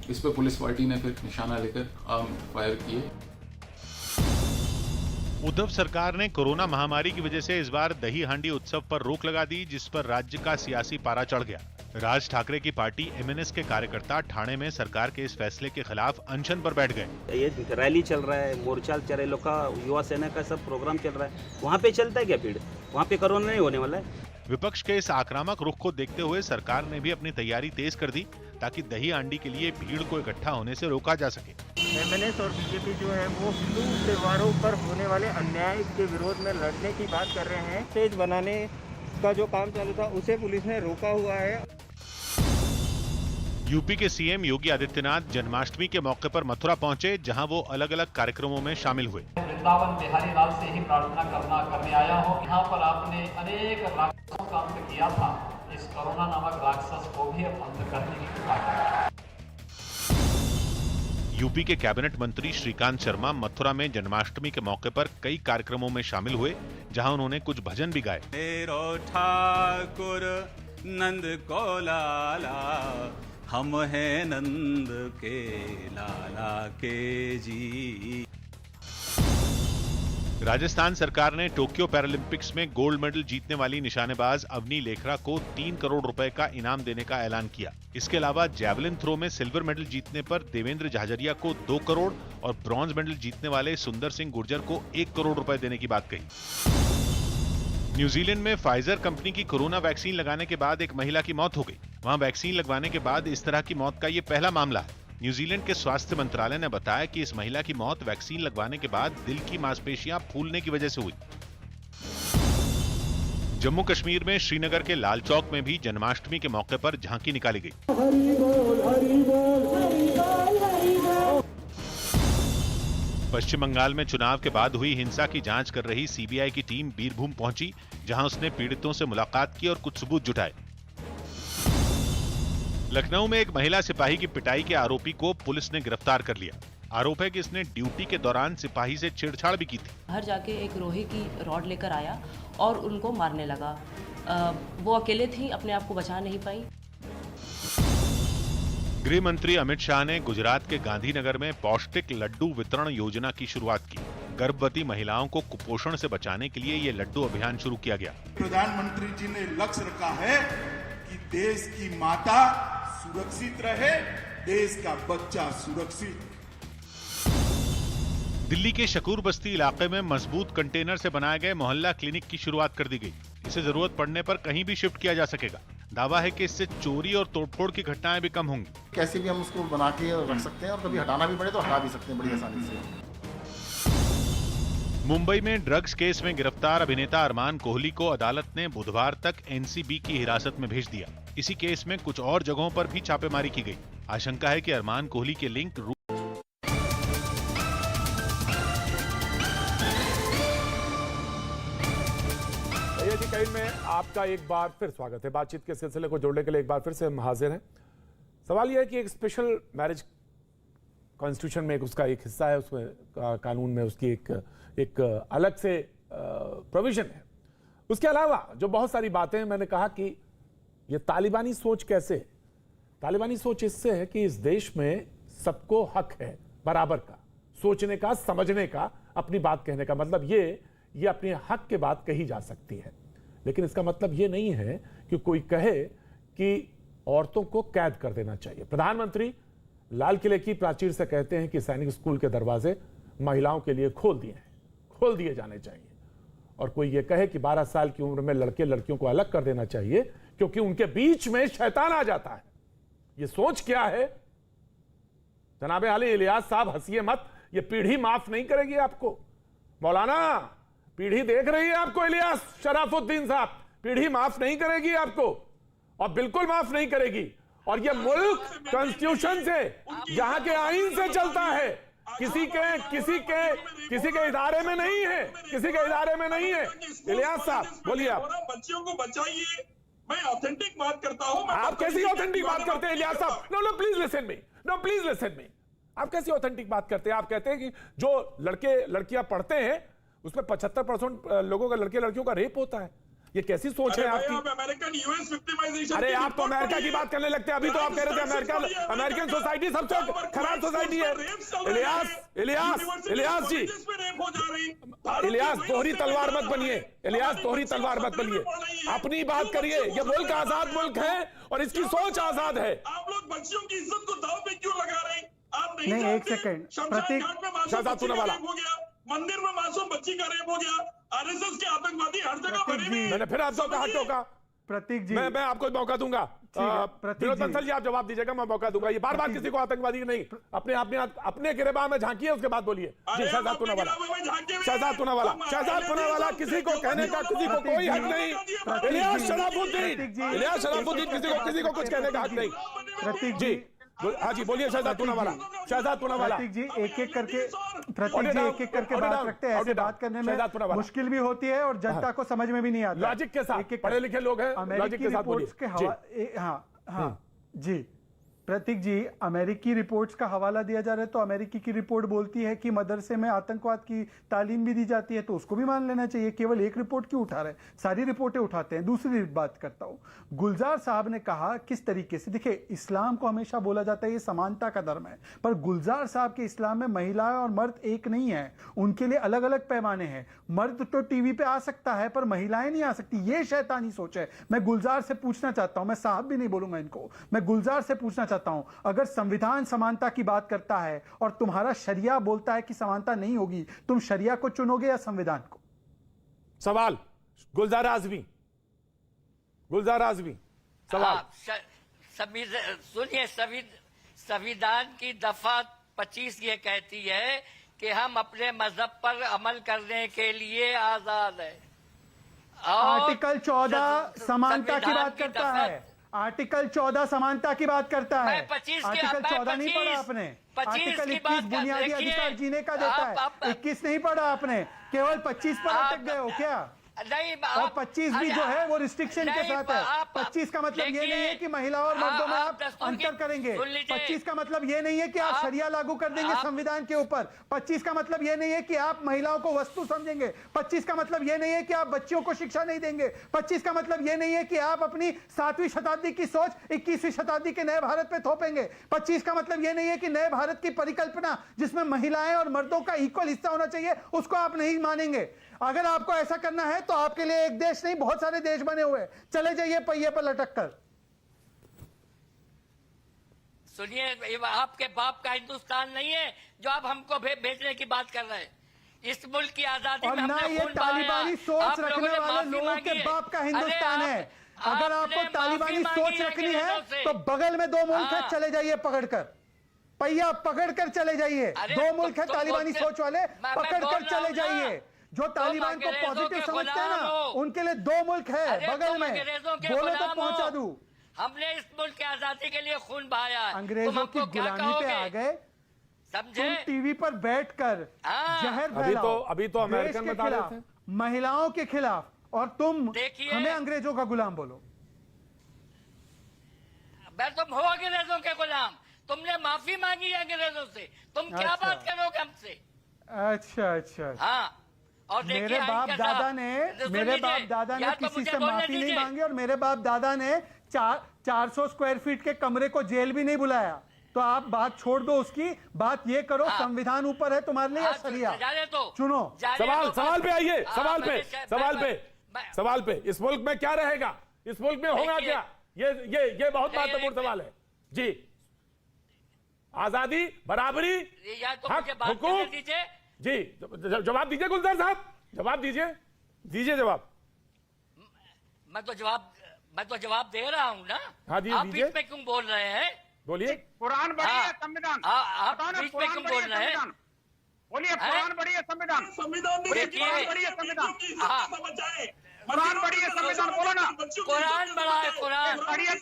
इस पर पुलिस पार्टी ने फिर निशाना लेकर फायर किए। उद्धव सरकार ने कोरोना महामारी की वजह से इस बार दही हांडी उत्सव पर रोक लगा दी, जिस पर राज्य का सियासी पारा चढ़ गया। राज ठाकरे की पार्टी MNS के कार्यकर्ता ठाणे में सरकार के इस फैसले के खिलाफ अनशन पर बैठ गए। ये रैली चल रहा है, मोर्चा चल रहा है, लोग का युवा सेना का सब प्रोग्राम चल रहा है, वहाँ पे चलता है क्या भीड़? वहाँ पे कोरोना नहीं होने वाला है। विपक्ष के इस आक्रामक रुख को देखते हुए सरकार ने भी अपनी तैयारी तेज कर दी ताकि दही हांडी के लिए भीड़ को इकट्ठा होने से रोका जा सके। एमएनएस और बीजेपी जो है वो हिंदू त्योहारों पर होने वाले अन्याय के विरोध में लड़ने की बात कर रहे हैं। स्टेज बनाने का जो काम चालू था उसे पुलिस ने रोका हुआ है। यूपी के सीएम योगी आदित्यनाथ जन्माष्टमी के मौके पर मथुरा पहुंचे, जहां वो अलग अलग कार्यक्रमों में शामिल हुए। वृंदावन बिहारी लाल से ही प्रार्थना करने आया हूँ। यहाँ पर आपने अनेक राक्षसों का अंत किया था, इस कोरोना नामक राक्षस को भी अब अंत करने की कृपा करें। यूपी के कैबिनेट मंत्री श्रीकांत शर्मा मथुरा में जन्माष्टमी के मौके पर कई कार्यक्रमों में शामिल हुए, जहां उन्होंने कुछ भजन भी गाए। मेरो ठाकुर नंद को लाला, हम हैं नंद के लाला के जी। राजस्थान सरकार ने टोक्यो पैरालंपिक्स में गोल्ड मेडल जीतने वाली निशानेबाज अवनी लेखरा को 3 करोड़ रुपए का इनाम देने का ऐलान किया। इसके अलावा जैवलिन थ्रो में सिल्वर मेडल जीतने पर देवेंद्र झाझरिया को 2 करोड़ और ब्रॉन्ज मेडल जीतने वाले सुंदर सिंह गुर्जर को 1 करोड़ रुपए देने की बात कही। न्यूजीलैंड में फाइजर कंपनी की कोरोना वैक्सीन लगाने के बाद एक महिला की मौत हो गई। वहां वैक्सीन लगवाने के बाद इस तरह की मौत का ये पहला मामला है। न्यूजीलैंड के स्वास्थ्य मंत्रालय ने बताया कि इस महिला की मौत वैक्सीन लगवाने के बाद दिल की मांसपेशियां फूलने की वजह से हुई। जम्मू कश्मीर में श्रीनगर के लाल चौक में भी जन्माष्टमी के मौके पर झांकी निकाली गई। पश्चिम बंगाल में चुनाव के बाद हुई हिंसा की जांच कर रही सीबीआई की टीम बीरभूम पहुंची, जहां उसने पीड़ितों से मुलाकात की और कुछ सबूत जुटाए। लखनऊ में एक महिला सिपाही की पिटाई के आरोपी को पुलिस ने गिरफ्तार कर लिया। आरोप है कि इसने ड्यूटी के दौरान सिपाही से छेड़छाड़ भी की थी। बाहर जाके एक लोहे की रॉड लेकर आया और उनको मारने लगा। वो अकेले थी, अपने आप को बचा नहीं पाई। गृह मंत्री अमित शाह ने गुजरात के गांधीनगर में पौष्टिक लड्डू वितरण योजना की शुरुआत की। गर्भवती महिलाओं को कुपोषण से बचाने के लिए ये लड्डू अभियान शुरू किया गया। प्रधानमंत्री जी ने लक्ष्य रखा है कि देश की माता सुरक्षित रहे, देश का बच्चा सुरक्षित। दिल्ली के शकूर बस्ती इलाके में मजबूत कंटेनर से बनाए गए मोहल्ला क्लिनिक की शुरुआत कर दी गई। इसे जरूरत पड़ने पर कहीं भी शिफ्ट किया जा सकेगा। दावा है कि इससे चोरी और तोड़फोड़ की घटनाएं भी कम होंगी। कैसे भी हम उसको बना के रख सकते हैं और कभी हटाना भी पड़े तो हटा भी सकते हैं बड़ी आसानी से। मुंबई में ड्रग्स केस में गिरफ्तार अभिनेता अरमान कोहली को अदालत ने बुधवार तक एनसीबी की हिरासत में भेज दिया। इसी केस में कुछ और जगहों पर भी छापेमारी की गई। आशंका है कि अरमान कोहली के लिंक में आपका एक बार फिर स्वागत है। बातचीत के सिलसिले को जोड़ने के लिए एक बार फिर से हम हाजिर हैं। सवाल यह है कि एक स्पेशल मैरिज कॉन्स्टिट्यूशन में एक उसका एक हिस्सा है, उसमें कानून में उसकी एक अलग से प्रोविजन है। उसके अलावा जो बहुत सारी बातें मैंने कहा कि ये तालिबानी सोच कैसे, तालिबानी सोच इससे है कि इस देश में सबको हक है बराबर का, सोचने का, समझने का, अपनी बात कहने का। मतलब ये अपने हक के बात कही जा सकती है, लेकिन इसका मतलब ये नहीं है कि कोई कहे कि औरतों को कैद कर देना चाहिए। प्रधानमंत्री लाल किले की प्राचीर से कहते हैं कि सैनिक स्कूल के दरवाजे महिलाओं के लिए खोल दिए जाने चाहिए। और कोई ये कहे कि 12 साल की उम्र में लड़के लड़कियों को अलग कर देना चाहिए क्योंकि उनके बीच में शैतान आ जाता है। ये सोच क्या है जनाब आली इलियास साहब? हंसिए मत, ये पीढ़ी माफ नहीं करेगी आपको। मौलाना, पीढ़ी देख रही है आपको। इलियास शराफुद्दीन साहब, पीढ़ी माफ नहीं करेगी आपको, और बिल्कुल माफ नहीं करेगी। और ये मुल्क कॉन्स्टिट्यूशन से, यहाँ के आईन से चलता है, किसी के इदारे में नहीं है, किसी के इदारे में नहीं है। इलियास साहब बोलिए। आप बच्चियों को बचाइए। मैं ऑथेंटिक बात करता हूं। आप कैसी ऑथेंटिक बात करते हैं इलियास साहब? No please listen me, no please listen me. आप कैसी ऑथेंटिक बात करते हैं? आप कहते हैं कि जो लड़के लड़कियां पढ़ते हैं उसमें 75% लोगों का, लड़के लड़कियों का रेप होता है। ये कैसी सोच है आपकी? American US victimisation. अरे आप तो अमेरिका की बात करने लगते हैं। अभी तो आप कह रहे थे अमेरिकन सोसाइटी सबसे खराब सोसाइटी है। इलियास जी, इलियास दोहरी तलवार मत बनिए। इलियास दोहरी तलवार मत बनिए, अपनी बात करिए। ये मुल्क आजाद मुल्क है और इसकी सोच आजाद है। आप लोग बच्चियों की इज्जत को दांव पे क्यों लगा रहे हैं? आप नहीं, एक सेकंड। शमशान घाट में मासूम बच्ची का रेप हो गया, मंदिर में मासूम बच्ची का रेप हो गया, आरएसएस के आतंकवादी हर जगह बने हुए। मैंने फिर आपको कहा टोका, प्रतीक जी, मैं आपको मौका दूंगा। विनोद बंसल जी, आप जवाब दीजिएगा, मैं मौका दूंगा। ये बार बार किसी को आतंकवादी नहीं, अपने गिरेबान में झांकिए, उसके बाद बोलिए। जी, शहजाद पूनावाला, शहजाद पूनावाला, शहजाद पूनावाला, किसी को कहने का किसी को कोई हक नहीं। इलियास शराफुद्दीन, इलियास शराफुद्दीन, किसी को कुछ कहने का हक नहीं। प्रतीक जी, हाँ जी, बोलिए शहजाद पूनावाला, शहजाद पूनावाला। प्रतीक जी एक एक करके बात रखते हैं। ऐसे बात करने में मुश्किल भी होती है और जनता को समझ में भी नहीं आता। लॉजिक के साथ, पढ़े लिखे लोग हैं, लॉजिक के साथ बोलिए। हाँ जी, प्रतीक जी, अमेरिकी रिपोर्ट्स का हवाला दिया जा रहा है, तो अमेरिकी की रिपोर्ट बोलती है कि मदरसे में आतंकवाद की तालीम भी दी जाती है, तो उसको भी मान लेना चाहिए। केवल एक रिपोर्ट क्यों उठा रहे हैं, सारी रिपोर्टें उठाते हैं। दूसरी बात करता हूं, गुलजार साहब ने कहा किस तरीके से, देखिए इस्लाम को हमेशा बोला जाता है ये समानता का धर्म है, पर गुलजार साहब के इस्लाम में महिलाएं और मर्द एक नहीं है, उनके लिए अलग अलग पैमाने हैं। मर्द तो टीवी पे आ सकता है पर महिलाएं नहीं आ सकती, ये शैतानी सोच है। मैं गुलजार से पूछना चाहता हूं, मैं साहब भी नहीं बोलूंगा इनको, मैं गुलजार से पूछना चाहता हूं, अगर संविधान समानता की बात करता है और तुम्हारा शरिया बोलता है कि समानता नहीं होगी, तुम शरिया को चुनोगे या संविधान को? सवाल गुलजार आजमी, गुलजार आजमी, सवाल। सुनिए, संविधान की दफा 25 ये कहती है कि हम अपने मजहब पर अमल करने के लिए आजाद है। आर्टिकल 14 समानता की बात करता है, आर्टिकल 14 समानता की बात करता है। आर्टिकल 14 नहीं पढ़ा आपने, आर्टिकल 21 बुनियादी अधिकार जीने का देता है, 21 नहीं पढ़ा आपने, केवल 25 पर अटक गए हो क्या? नहीं, और 25 भी जो है वो रिस्ट्रिक्शन के साथ है। 25 का मतलब ये नहीं है कि महिलाओं और मर्दों में आप अंतर करेंगे। 25 का मतलब ये नहीं है कि आप शरिया लागू कर देंगे संविधान के ऊपर। 25 का मतलब ये नहीं है कि आप महिलाओं को वस्तु समझेंगे। 25 का मतलब ये नहीं है कि आप बच्चियों को शिक्षा नहीं देंगे। 25 का मतलब ये नहीं है कि आप अपनी 7वीं शताब्दी की सोच 21वीं शताब्दी के नए भारत पे थोपेंगे। 25 का मतलब ये नहीं है कि नए भारत की परिकल्पना जिसमें महिलाएं और मर्दों का इक्वल हिस्सा होना चाहिए, उसको आप नहीं मानेंगे। अगर आपको ऐसा करना है तो आपके लिए एक देश नहीं, बहुत सारे देश बने हुए, चले जाइए पहिए पर लटक कर। सुनिए, आपके बाप का हिंदुस्तान नहीं है जो आप हमको भेजने की बात कर रहे हैं। इस मुल्क की आजादी और में ना ये तालिबानी सोच रखने वाले लोगों के बाप का हिंदुस्तान है। अगर आपको तालिबानी सोच रखनी है तो बगल में 2 मुल्क है, चले जाइए पकड़कर, पहिया पकड़कर चले जाइए। 2 मुल्क है तालिबानी सोच वाले, पकड़कर चले जाइए। जो तालिबान को पॉजिटिव समझते हैं ना, उनके लिए 2 मुल्क है बगल में, बोलो तो पहुंचा दूं। हमने इस मुल्क की आजादी के लिए खून बहाया है, अंग्रेजों की गुलामी पे आ गए, समझे? तुम टीवी पर बैठकर जहर फैलाओ, अभी तो अमेरिकन बता रहे थे, महिलाओं के खिलाफ, और तुम हमें अंग्रेजों का गुलाम बोलो। तुम हो अंग्रेजों के गुलाम, तुमने माफी मांगी है अंग्रेजों से, तुम क्या बात करोगे हमसे? अच्छा। हाँ, और मेरे बाप दादा ने किसी से माफी नहीं मांगी, और मेरे बाप दादा ने 400 स्क्वायर फीट के कमरे को जेल भी नहीं बुलाया। तो आप बात छोड़ दो उसकी, बात ये करो संविधान ऊपर है तुम्हारे लिए या शरिया? चुनो। सवाल पे आइए, सवाल पे। इस मुल्क में क्या रहेगा, इस मुल्क में होगा क्या? ये बहुत महत्वपूर्ण सवाल है जी। आजादी, बराबरी, हक, हुकूक। जी, जवाब दीजिए गुलजार साहब, जवाब दीजिए जवाब। मैं तो जवाब दे रहा हूँ ना। हाँ जी, आप बीच में क्यों बोल रहे हैं? बोलिए। कुरान बड़ी है, संविधान। आप बीच में क्यों बोल रहे हैं? बोलिए, कुरान बड़ी है, संविधान। संविधान बड़ी है, संविधान। कुरान बड़ी है, संविधान बोलो ना। कुरान बड़ा है, कुरान बड़ी है।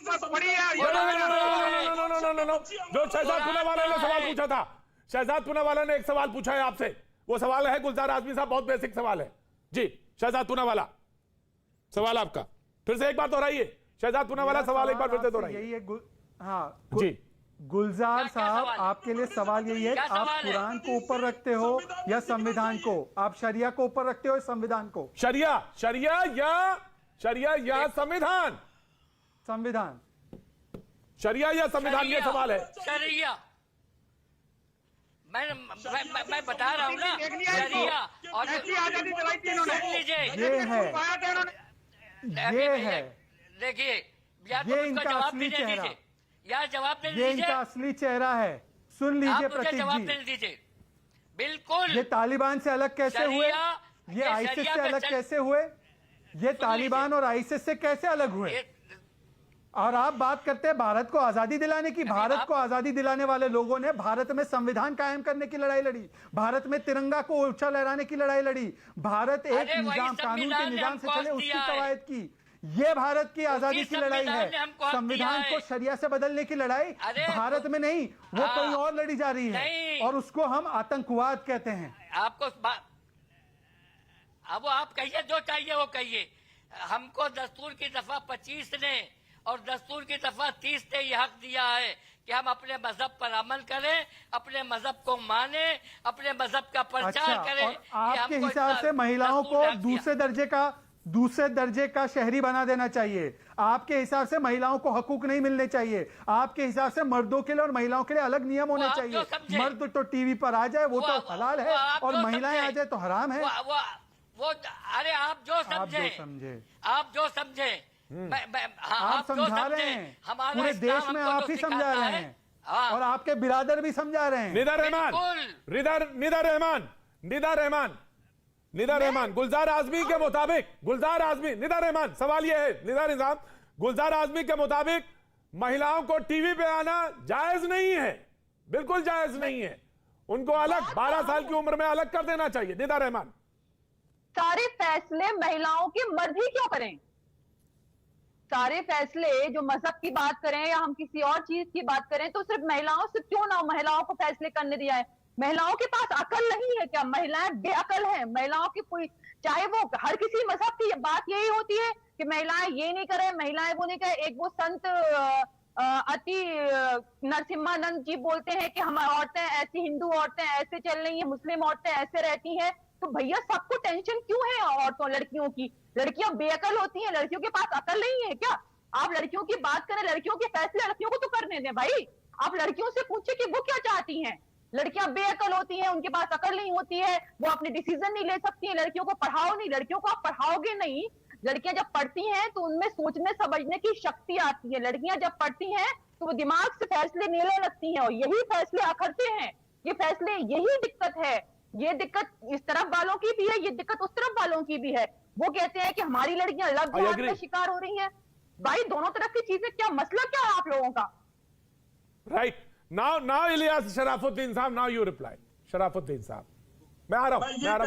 जो शहजाद पूनावाला ने सवाल पूछा था, शहजाद पूनावाला ने एक सवाल पूछा है आपसे, वो सवाल है गुलजार आजमी साहब, बहुत बेसिक सवाल है जी। शहजाद पूनावाला, सवाल आपका फिर से एक बार दोहराइए। शहजाद पूनावाला, सवाल एक बार फिर से दोहराइए। हाँ जी, गुलजार साहब, आपके लिए सवाल यही है, आप कुरान को ऊपर रखते हो या संविधान को? आप शरिया को ऊपर रखते हो या संविधान को? शरिया या संविधान? संविधान। शरिया या संविधान, ये सवाल है। शरिया। मैं बता रहा हूँ ना, शरिया और ये है। देखिए, ये इनका असली चेहरा, या जवाब दे ये इनका असली चेहरा है। सुन लीजिए प्रतीक जवाब दे दीजिए। बिल्कुल। ये तालिबान से अलग कैसे हुए, ये आईसिस से अलग कैसे हुए, ये तालिबान और आईएसआईएस से कैसे अलग हुए? और आप बात करते हैं भारत को आजादी दिलाने की। भारत को आजादी दिलाने वाले लोगों ने भारत में संविधान कायम करने की लड़ाई लड़ी, भारत में तिरंगा को ऊंचा लहराने की लड़ाई लड़ी, भारत एक निजाम, कानून के निजाम से चले उसकी कवायद की। ये भारत की आजादी की लड़ाई है। संविधान को शरिया से बदलने की लड़ाई भारत में नहीं, वो कहीं और लड़ी जा रही है, और उसको हम आतंकवाद कहते हैं। आपको अब आप कहिए जो चाहिए वो कहिए। हमको दस्तूर की दफा 25 ने और दस्तूर की दफा 30 ने यह हक दिया है कि हम अपने मजहब पर अमल करें, अपने मजहब को माने, अपने मजहब का प्रचार करें। और आपके हिसाब से महिलाओं को दूसरे दर्जे का शहरी बना देना चाहिए। आपके हिसाब से महिलाओं को हकूक नहीं मिलने चाहिए। आपके हिसाब से मर्दों के लिए और महिलाओं के लिए अलग नियम होने चाहिए। मर्द तो टीवी पर आ जाए वो तो हलाल है, और महिलाएं आ जाए तो हराम है। वो अरे आप जो समझे, आप जो समझे, आप समझा रहे हैं, पूरे देश में आप ही समझा रहे हैं, और आपके बिरादर भी समझा रहे हैं। निदा रहमान गुलजार आजमी के मुताबिक, निदा रहमान, सवाल यह है निदा निजाम, गुलजार आजमी के मुताबिक महिलाओं को टीवी पे आना जायज नहीं है, बिल्कुल जायज नहीं है। उनको अलग 12 साल की उम्र में अलग कर देना चाहिए। निदा रहमान, सारे फैसले महिलाओं के मर्द ही क्यों करें? सारे फैसले जो मजहब की बात करें या हम किसी और चीज की बात करें, तो सिर्फ महिलाओं से क्यों ना महिलाओं को फैसले करने दिया है? महिलाओं के पास अकल नहीं है क्या? महिलाएं बेअकल हैं? महिलाओं की कोई, चाहे वो हर किसी मजहब की बात यही होती है कि महिलाएं ये नहीं करें, महिलाएं वो नहीं करें। एक वो संत अति नरसिम्हानंद जी बोलते हैं कि हमारी औरतें ऐसी, हिंदू औरतें ऐसे चल रही हैं, मुस्लिम औरतें ऐसे रहती हैं। तो भैया सबको टेंशन क्यों है औरतों, लड़कियों की? लड़कियां बेअकल होती हैं, लड़कियों के पास अकल नहीं है क्या? आप लड़कियों की बात करें, लड़कियों के फैसले लड़कियों को तो करने दें भाई। आप लड़कियों से पूछे कि वो क्या चाहती हैं। लड़कियां बेअकल होती हैं, उनके पास अकल नहीं होती है, वो अपने डिसीजन नहीं ले सकती हैं। लड़कियों को पढ़ाओ नहीं, लड़कियों को आप पढ़ाओगे नहीं। लड़कियां जब पढ़ती हैं तो उनमें सोचने समझने की शक्ति आती है। लड़कियां जब पढ़ती हैं तो वो दिमाग से फैसले लेने लगती हैं, और यही फैसले अखरते हैं। ये फैसले, यही दिक्कत है। ये दिक्कत इस तरफ वालों की भी है, ये दिक्कत उस तरफ वालों की भी है। वो कहते हैं कि हमारी लड़कियां लव जिहाद का शिकार हो रही हैं। भाई दोनों तरफ की चीजें, क्या मसला क्या है आप लोगों का? राइट नाउ इलियास शराफुद्दीन साहब, नाउ यू रिप्लाई। शराफुद्दीन साहब, मैं आ रहा हूं,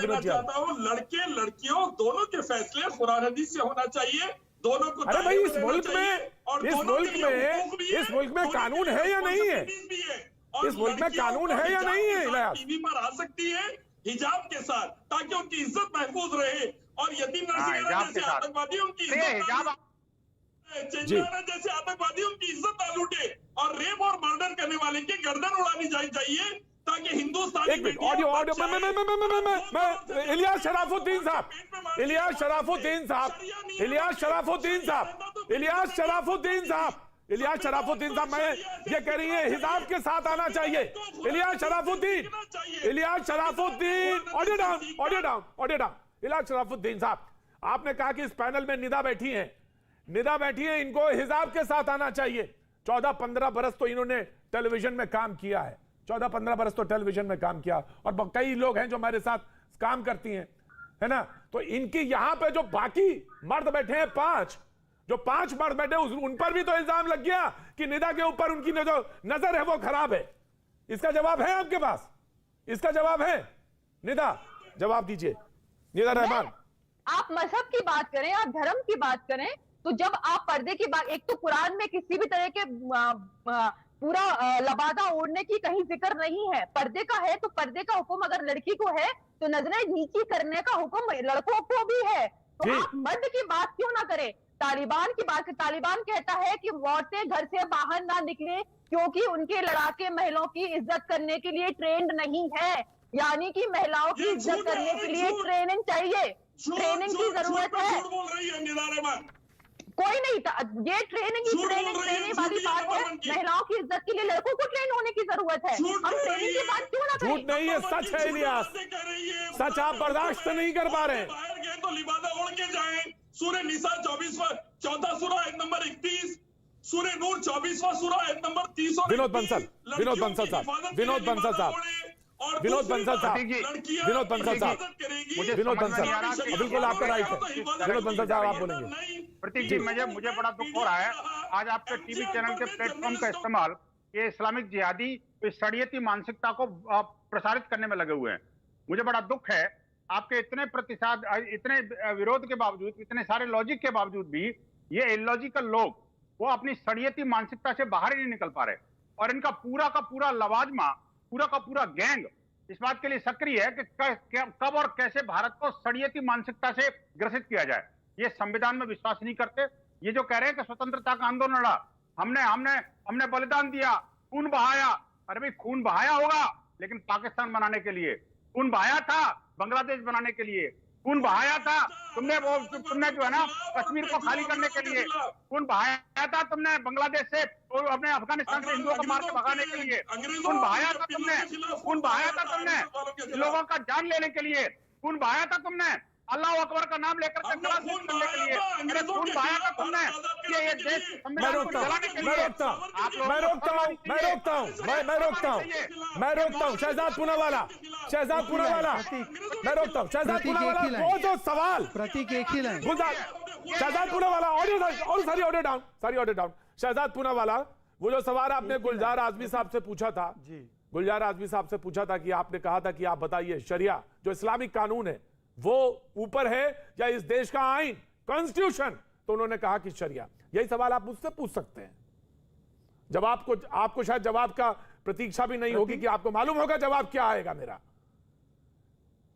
मैं चाहता हूं लड़के लड़कियों दोनों के फैसले कुरान हदीस से होना चाहिए। दोनों को, अरे भाई इस मुल्क में कानून है या नहीं है? इस मुल्क में कानून है या नहीं है? इलियास टीवी पर आ सकती है हिजाब के साथ, ताकि उनकी इज्जत महफूज रहे, और यतीम नरसिंह जैसे आतंकवादी उनकी जैसे आतंकवादी उनकी इज्जत ना लूटे, और रेप और मर्डर करने वाले की गर्दन उड़ानी चाहिए, ताकि हिंदुस्तानी इलियास शराफुद्दीन साहब, मैं ये कह रही है हिजाब के साथ आना चाहिए। Ilyas Sharafuddin, audio down. इलियास शराफुद्दीन साहब, आपने कहा कि इस पैनल में निदा बैठी हैं, इनको हिजाब के साथ आना चाहिए। 14-15 बरस तो इन्होंने टेलीविजन में काम किया है, 14-15 बरस तो टेलीविजन में काम किया, और कई लोग हैं जो हमारे साथ काम करती हैं, है ना? तो इनकी यहां पे जो बाकी मर्द बैठे हैं, 5 मर्द बैठे, उन पर भी तो इल्जाम लग गया कि निदा के ऊपर उनकी जो नजर है वो खराब है। इसका जवाब है आपके पास? इसका जवाब है? निदा, जवाब दीजिए। निदा रहमान, आप मजहब की बात करें, आप धर्म की बात करें, तो जब आप पर्दे की बात, एक तो कुरान में किसी भी तरह के पूरा लबादा ओढ़ने की कहीं जिक्र नहीं है। पर्दे का है तो पर्दे का हुक्म अगर लड़की को है, तो नजरें नीची करने का हुक्म लड़कों को भी है। तो आप मर्द की बात क्यों ना करें? तालिबान की बात, तालिबान कहता है कि औरतें घर से बाहर ना निकले क्योंकि उनके लड़ाके महिलाओं की इज्जत करने के लिए ट्रेंड नहीं है। यानी कि महिलाओं की इज्जत करने के लिए ट्रेनिंग चाहिए, ट्रेनिंग की जरूरत है। कोई नहीं, ये ट्रेनिंग वाली बात है। महिलाओं की इज्जत के लिए लड़कों को ट्रेन होने की जरूरत है। हम ट्रेनिंग की बात क्यों ना करें? झूठ नहीं है, सच है इलियास, सच आप बर्दाश्त नहीं कर पा रहे हैं। बाहर गए तो लिबादा ओढ़ के जाएं। सूरह निसा 14 सूरा आयत नंबर 31, सूरह नूर 24वां सूरा आयत नंबर 30। विनोद बंसल साहब, विनोद बंसल साहब, विनोद बंसल साहब, विनोद बंसल, बिल्कुल आपका राइट है। विनोद बंसल साहब आप बोलेंगे। प्रतीक जी, मुझे बड़ा दुख हो रहा है आज आपके टीवी चैनल के प्लेटफॉर्म का इस्तेमाल ये इस्लामिक जिहादी शरीयती मानसिकता को प्रसारित करने में लगे हुए हैं। मुझे बड़ा दुख है आपके इतने प्रतिसाद, इतने विरोध के बावजूद, इतने सारे लॉजिक के बावजूद भी ये इलॉजिकल लोग वो अपनी शरीयती मानसिकता से बाहर ही नहीं निकल पा रहे और इनका पूरा का पूरा लवाजमा, पूरा का पूरा गैंग इस बात के लिए सक्रिय है कि कब और कैसे भारत को शरीयती मानसिकता से ग्रसित किया जाए। ये संविधान में विश्वास नहीं करते। ये जो कह रहे हैं कि स्वतंत्रता का आंदोलन लड़ा, हमने बलिदान दिया, खून बहाया। अरे भाई, खून बहाया होगा लेकिन पाकिस्तान बनाने के लिए। खून बहाया था बांग्लादेश बनाने के लिए। खून बहाया था तुमने जो है ना कश्मीर को खाली करने के लिए। खून बहाया था तुमने बांग्लादेश से अपने अफगानिस्तान से हिंदुओं को मार के भगाने के लिए। खून बहाया था तुमने लोगों का जान लेने के लिए। खून बहाया था तुमने अल्लाह अकबर का नाम लेकर के करने के लिए। अरे खून बहाया था तुमने ये देश संविधान को चलाने के लिए। मैं रोकता हूँ शहजाद पूनावाला, मैं रोकता हूँ। शहजाद पूनावाला, वो जो सवाल प्रतीक एक ही line, Shehzad Poonawalla, audio down. Shehzad Poonawalla, वो जो सवाल आपने गुलजार आजमी साहब से पूछा था, गुलजार आजमी साहब से पूछा था कि आपने कहा था कि आप बताइए शरिया जो इस्लामिक कानून है वो ऊपर है या इस देश का आईन, कॉन्स्टिट्यूशन? तो उन्होंने कहा कि शरिया। यही सवाल आप मुझसे पूछ सकते हैं। जवाब को आपको शायद जवाब का प्रतीक्षा भी नहीं होगी कि आपको मालूम होगा जवाब क्या आएगा मेरा।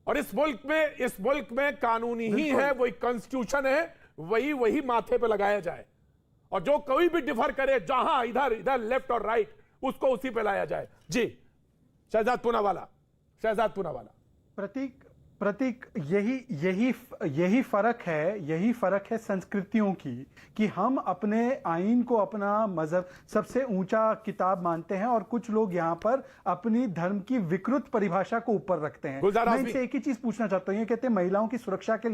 और इस मुल्क में कानूनी ही है, वही कॉन्स्टिट्यूशन है, वही माथे पे लगाया जाए और जो कोई भी डिफर करे जहां इधर लेफ्ट और राइट, उसको उसी पे लाया जाए। जी शहजाद पूनावाला। प्रतीक यही फर्क है संस्कृतियों की कि हम अपने आईन को अपना मजहब सबसे ऊंचा किताब मानते हैं और कुछ लोग यहाँ पर अपनी धर्म की विकृत परिभाषा को ऊपर रखते हैं। मैं इनसे एक ही चीज पूछना चाहता हूँ। ये कहते हैं महिलाओं की सुरक्षा के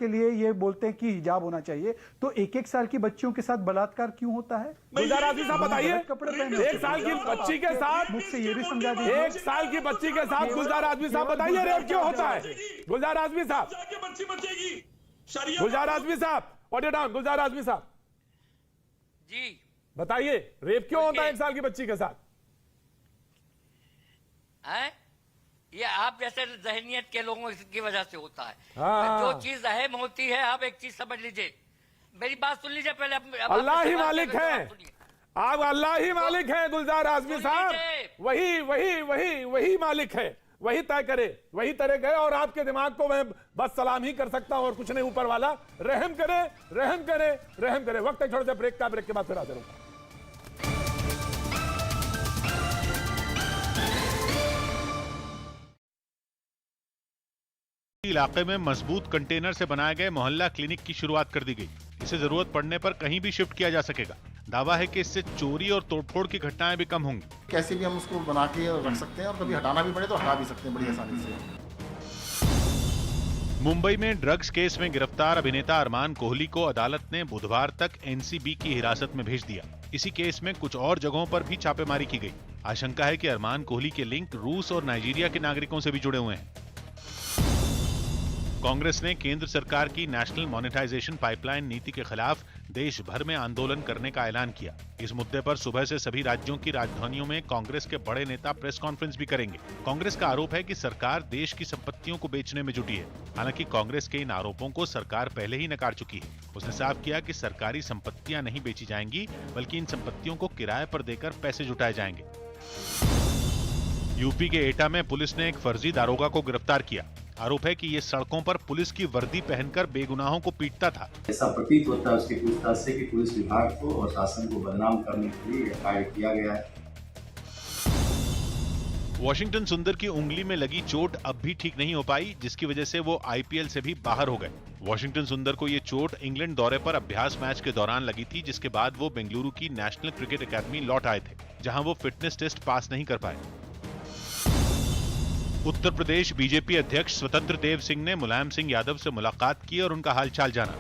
लिए ये बोलते हैं कि हिजाब होना चाहिए, तो 1-1 साल की बच्चियों के साथ बलात्कार क्यों होता है? गुलजार आजमी साहब बताइए। कपड़े पहने 1 साल की बच्ची के साथ, मुझसे ये भी समझा दीजिए। 1 साल की बच्ची के साथ गुलजार आजमी साहब बताइए रेप क्यों होता है? गुलजार आजमी साहब, ऑडियो डाउन। गुलजार आजमी साहब जी बताइए, रेप क्यों होता है 1 साल की बच्ची के साथ? ये आप जैसे जहनियत के लोगों की वजह से होता है। हाँ। जो चीज अहम होती है, आप एक चीज समझ लीजिए, मेरी बात सुन लीजिए पहले। अल्लाह ही मालिक है, आप अल्लाह ही मालिक है गुलजार आजमी साहब, वही मालिक है, वही तय करे, वही तरह गए। और आपके दिमाग को मैं बस सलाम ही कर सकता हूं और कुछ नहीं, ऊपर वाला रहम करे। वक्त है छोटे से ब्रेक का, ब्रेक के बाद फिर हाजिर हूं। इलाके में मजबूत कंटेनर से बनाए गए मोहल्ला क्लिनिक की शुरुआत कर दी गई। इसे जरूरत पड़ने पर कहीं भी शिफ्ट किया जा सकेगा। दावा है कि इससे चोरी और तोड़फोड़ की घटनाएं भी कम होंगी। कैसे भी हम उसको बना के रख सकते हैं और कभी हटाना भी पड़े तो हटा भी सकते हैं बड़ी आसानी से। मुंबई में ड्रग्स केस में गिरफ्तार अभिनेता अरमान कोहली को अदालत ने बुधवार तक एनसीबी की हिरासत में भेज दिया। इसी केस में कुछ और जगहों पर भी छापेमारी की गई। आशंका है कि अरमान कोहली के लिंक रूस और नाइजीरिया के नागरिकों से भी जुड़े हुए हैं। कांग्रेस ने केंद्र सरकार की नेशनल मोनेटाइजेशन पाइपलाइन नीति के खिलाफ देश भर में आंदोलन करने का ऐलान किया। इस मुद्दे पर सुबह से सभी राज्यों की राजधानियों में कांग्रेस के बड़े नेता प्रेस कॉन्फ्रेंस भी करेंगे। कांग्रेस का आरोप है कि सरकार देश की संपत्तियों को बेचने में जुटी है। हालांकि कांग्रेस के इन आरोपों को सरकार पहले ही नकार चुकी है। उसने साफ किया कि सरकारी संपत्तियां नहीं बेची जाएंगी, बल्कि इन संपत्तियों को किराए पर देकर पैसे जुटाए जाएंगे। यूपी के एटा में पुलिस ने एक फर्जी दारोगा को गिरफ्तार किया। आरोप है कि ये सड़कों पर पुलिस की वर्दी पहनकर बेगुनाहों को पीटता था। ऐसा प्रतीत होता है उसकी पूछताछ से कि पुलिस विभाग को और शासन को बदनाम करने के लिए कार्य किया गया है। वॉशिंगटन सुंदर की उंगली में लगी चोट अब भी ठीक नहीं हो पाई, जिसकी वजह से वो आईपीएल से भी बाहर हो गए। वॉशिंगटन सुंदर को ये चोट इंग्लैंड दौरे पर अभ्यास मैच के दौरान लगी थी, जिसके बाद वो बेंगलुरु की नेशनल क्रिकेट अकेडमी लौट आए थे, जहां वो फिटनेस टेस्ट पास नहीं कर पाए। उत्तर प्रदेश बीजेपी अध्यक्ष स्वतंत्र देव सिंह ने मुलायम सिंह यादव से मुलाकात की और उनका हालचाल जाना।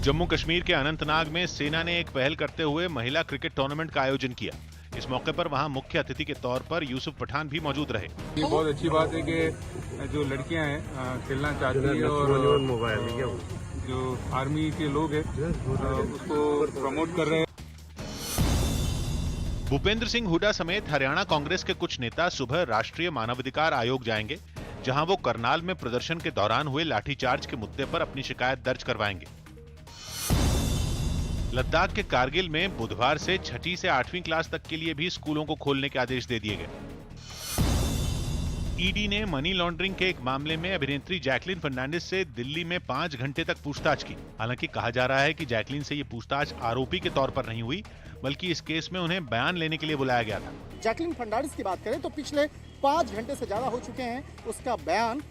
जम्मू कश्मीर के अनंतनाग में सेना ने एक पहल करते हुए महिला क्रिकेट टूर्नामेंट का आयोजन किया। इस मौके पर वहां मुख्य अतिथि के तौर पर यूसुफ पठान भी मौजूद रहे। ये बहुत अच्छी बात है कि जो लड़कियां हैं खेलना चाहती है और मोबाइल जो आर्मी के लोग हैं उसको प्रमोट कर रहे हैं। भूपेंद्र सिंह हुड्डा समेत हरियाणा कांग्रेस के कुछ नेता सुबह राष्ट्रीय मानवाधिकार आयोग जाएंगे, जहां वो करनाल में प्रदर्शन के दौरान हुए लाठीचार्ज के मुद्दे पर अपनी शिकायत दर्ज करवाएंगे। लद्दाख के कारगिल में बुधवार से 6ठी से 8वीं क्लास तक के लिए भी स्कूलों को खोलने के आदेश दे दिए गए। ईडी ने मनी लॉन्ड्रिंग के एक मामले में अभिनेत्री जैकलीन फर्नांडिस से दिल्ली में 5 घंटे तक पूछताछ की। हालांकि कहा जा रहा है कि जैकलीन से ये पूछताछ आरोपी के तौर पर नहीं हुई, बल्कि इस केस में उन्हें बयान लेने के लिए बुलाया गया था। जैकलीन फर्नांडिस की बात करें तो पिछले 5 घंटे से ज्यादा हो चुके हैं। उसका बयान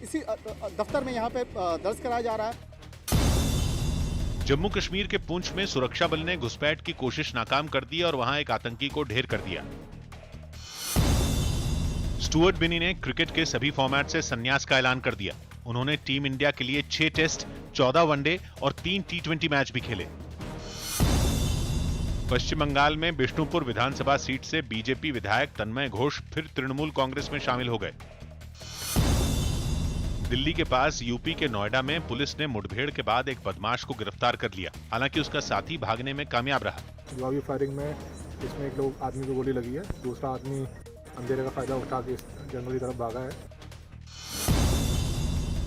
इसी दफ्तर में यहाँ पे दर्ज कराया जा रहा है। जम्मू कश्मीर के पुंछ में सुरक्षा बल ने घुसपैठ की कोशिश नाकाम कर दी और वहां एक आतंकी को ढेर कर दिया। स्टुअर्ट बिनी ने क्रिकेट के सभी फॉर्मेट से संन्यास का ऐलान कर दिया। उन्होंने टीम इंडिया के लिए 6 टेस्ट, 14 वनडे और 3 T20 मैच भी खेले। पश्चिम बंगाल में बिष्णुपुर विधानसभा सीट से बीजेपी विधायक तन्मय घोष फिर तृणमूल कांग्रेस में शामिल हो गए। दिल्ली के पास यूपी के नोएडा में पुलिस ने मुठभेड़ के बाद एक बदमाश को गिरफ्तार कर लिया। हालांकि उसका साथी भागने में कामयाब रहा। जवाबी फायरिंग में इसमें एक लोग आदमी को गोली लगी है, दूसरा आदमी अंधेरे का फायदा उठा के जंगल की तरफ भागा है।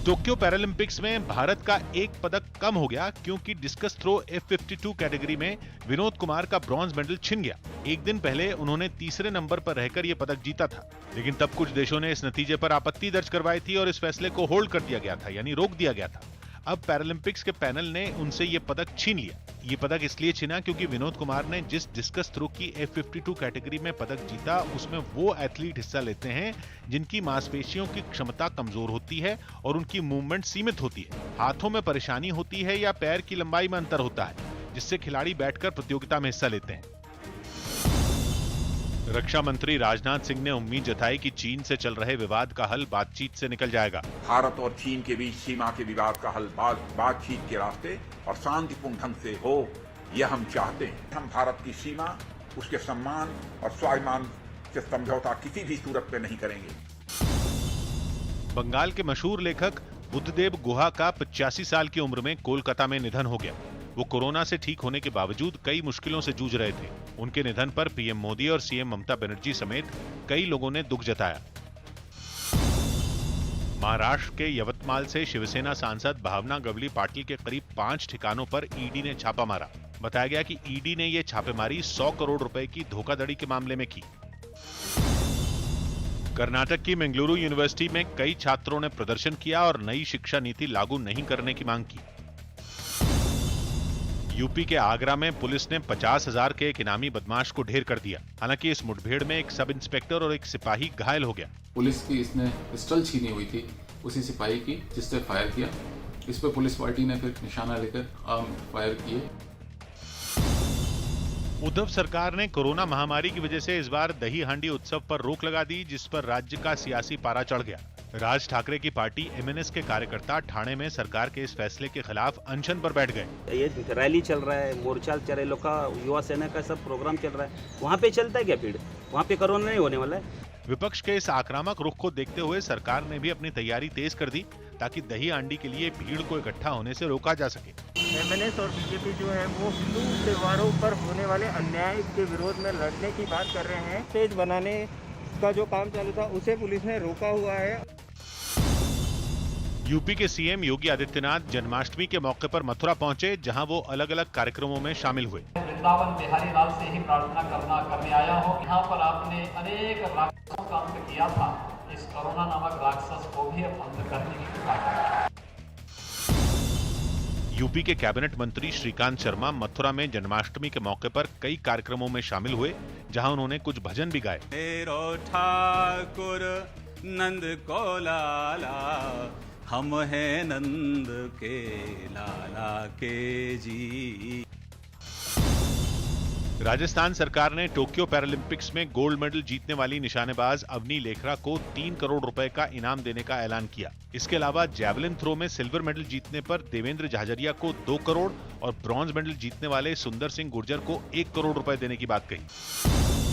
टोक्यो पैरालंपिक्स में भारत का एक पदक कम हो गया क्योंकि डिस्कस थ्रो F52 कैटेगरी में विनोद कुमार का ब्रॉन्ज मेडल छिन गया। एक दिन पहले उन्होंने तीसरे नंबर पर रहकर यह पदक जीता था, लेकिन तब कुछ देशों ने इस नतीजे पर आपत्ति दर्ज करवाई थी और इस फैसले को होल्ड कर दिया गया था, यानी रोक दिया गया था। अब पैरालंपिक्स के पैनल ने उनसे ये पदक छीन लिया। ये पदक इसलिए छिना क्योंकि विनोद कुमार ने जिस डिस्कस थ्रो की F52 कैटेगरी में पदक जीता, उसमें वो एथलीट हिस्सा लेते हैं जिनकी मांसपेशियों की क्षमता कमजोर होती है और उनकी मूवमेंट सीमित होती है। हाथों में परेशानी होती है या पैर की लंबाई में अंतर होता है, जिससे खिलाड़ी बैठकर प्रतियोगिता में हिस्सा लेते हैं। रक्षा मंत्री राजनाथ सिंह ने उम्मीद जताई कि चीन से चल रहे विवाद का हल बातचीत से निकल जाएगा। भारत और चीन के बीच सीमा के विवाद का हल बातचीत के रास्ते और शांतिपूर्ण ढंग से हो, यह हम चाहते हैं। हम भारत की सीमा, उसके सम्मान और स्वाभिमान से समझौता किसी भी सूरत में नहीं करेंगे। बंगाल के मशहूर लेखक बुद्धदेव गुहा का 85 साल की उम्र में कोलकाता में निधन हो गया। वो कोरोना से ठीक होने के बावजूद कई मुश्किलों से जूझ रहे थे। उनके निधन पर पीएम मोदी और सीएम ममता बनर्जी समेत कई लोगों ने दुख जताया। महाराष्ट्र के यवतमाल से शिवसेना सांसद भावना गवली पाटिल के करीब 5 ठिकानों पर ईडी ने छापा मारा। बताया गया कि ईडी ने यह छापेमारी 100 करोड़ रुपए की धोखाधड़ी के मामले में की। कर्नाटक की मंगलुरु यूनिवर्सिटी में कई छात्रों ने प्रदर्शन किया और नई शिक्षा नीति लागू नहीं करने की मांग की। यूपी के आगरा में पुलिस ने 50,000 के एक इनामी बदमाश को ढेर कर दिया। हालांकि इस मुठभेड़ में एक सब इंस्पेक्टर और एक सिपाही घायल हो गया। पुलिस की इसने पिस्टल छीनी हुई थी उसी सिपाही की, जिससे फायर किया। इस पर पुलिस पार्टी ने फिर निशाना लेकर फायर किए। उद्धव सरकार ने कोरोना महामारी की वजह से इस बार दही हांडी उत्सव पर रोक लगा दी, जिस पर राज्य का सियासी पारा चढ़ गया। राज ठाकरे की पार्टी MNS के कार्यकर्ता ठाणे में सरकार के इस फैसले के खिलाफ अनशन पर बैठ गए। ये रैली चल रहा है, मोर्चा चल रहा है, लोग का युवा सेना का सब प्रोग्राम चल रहा है, वहाँ पे चलता है क्या भीड़? वहाँ पे कोरोना नहीं होने वाला है। विपक्ष के इस आक्रामक रुख को देखते हुए सरकार ने भी अपनी तैयारी तेज कर दी, ताकि दही हांडी के लिए भीड़ को इकट्ठा होने से रोका जा सके। MNS और बीजेपी जो है वो हिंदू त्योहारों पर होने वाले अन्याय के विरोध में लड़ने की बात कर रहे हैं। स्टेज बनाने का जो काम चालू था उसे पुलिस ने रोका हुआ है। यूपी के सीएम योगी आदित्यनाथ जन्माष्टमी के मौके पर मथुरा पहुंचे, जहां वो अलग अलग कार्यक्रमों में शामिल हुए। वृंदावन बिहारी लाल से ही प्रार्थना करने आया हूँ। यहाँ पर आपने अनेक राक्षसों का अंत किया था, इस कोरोना नामक राक्षस को भी अंत करने की कृपा करें। यूपी के कैबिनेट मंत्री श्रीकांत शर्मा मथुरा में जन्माष्टमी के मौके पर कई कार्यक्रमों में शामिल हुए, जहां उन्होंने कुछ भजन भी गाए। मेरो ठाकुर नंद को लाला, हम हैं नंद के लाला के जी। राजस्थान सरकार ने टोक्यो पैरालंपिक्स में गोल्ड मेडल जीतने वाली निशानेबाज अवनी लेखरा को 3 करोड़ रुपए का इनाम देने का ऐलान किया। इसके अलावा जैवलिन थ्रो में सिल्वर मेडल जीतने पर देवेंद्र झाझरिया को 2 करोड़ और ब्रॉन्ज मेडल जीतने वाले सुंदर सिंह गुर्जर को 1 करोड़ रुपए देने की बात कही।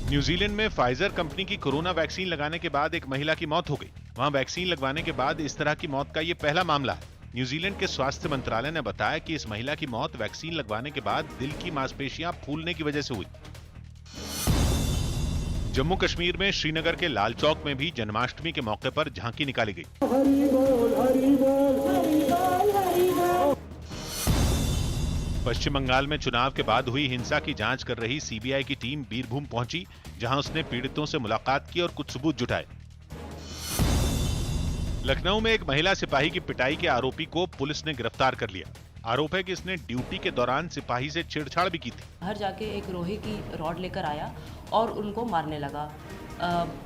न्यूजीलैंड में फाइजर कंपनी की कोरोना वैक्सीन लगाने के बाद एक महिला की मौत हो गई। वहां वैक्सीन लगवाने के बाद इस तरह की मौत का ये पहला मामला है। न्यूजीलैंड के स्वास्थ्य मंत्रालय ने बताया कि इस महिला की मौत वैक्सीन लगवाने के बाद दिल की मांसपेशियां फूलने की वजह से हुई। जम्मू कश्मीर में श्रीनगर के लाल चौक में भी जन्माष्टमी के मौके पर झांकी निकाली गई। पश्चिम बंगाल में चुनाव के बाद हुई हिंसा की जांच कर रही सीबीआई की टीम बीरभूम पहुंची, जहां उसने पीड़ितों से मुलाकात की और कुछ सबूत जुटाए। लखनऊ में एक महिला सिपाही की पिटाई के आरोपी को पुलिस ने गिरफ्तार कर लिया। आरोप है कि इसने ड्यूटी के दौरान सिपाही से छेड़छाड़ भी की थी। घर जाके एक लोहे की रॉड लेकर आया और उनको मारने लगा।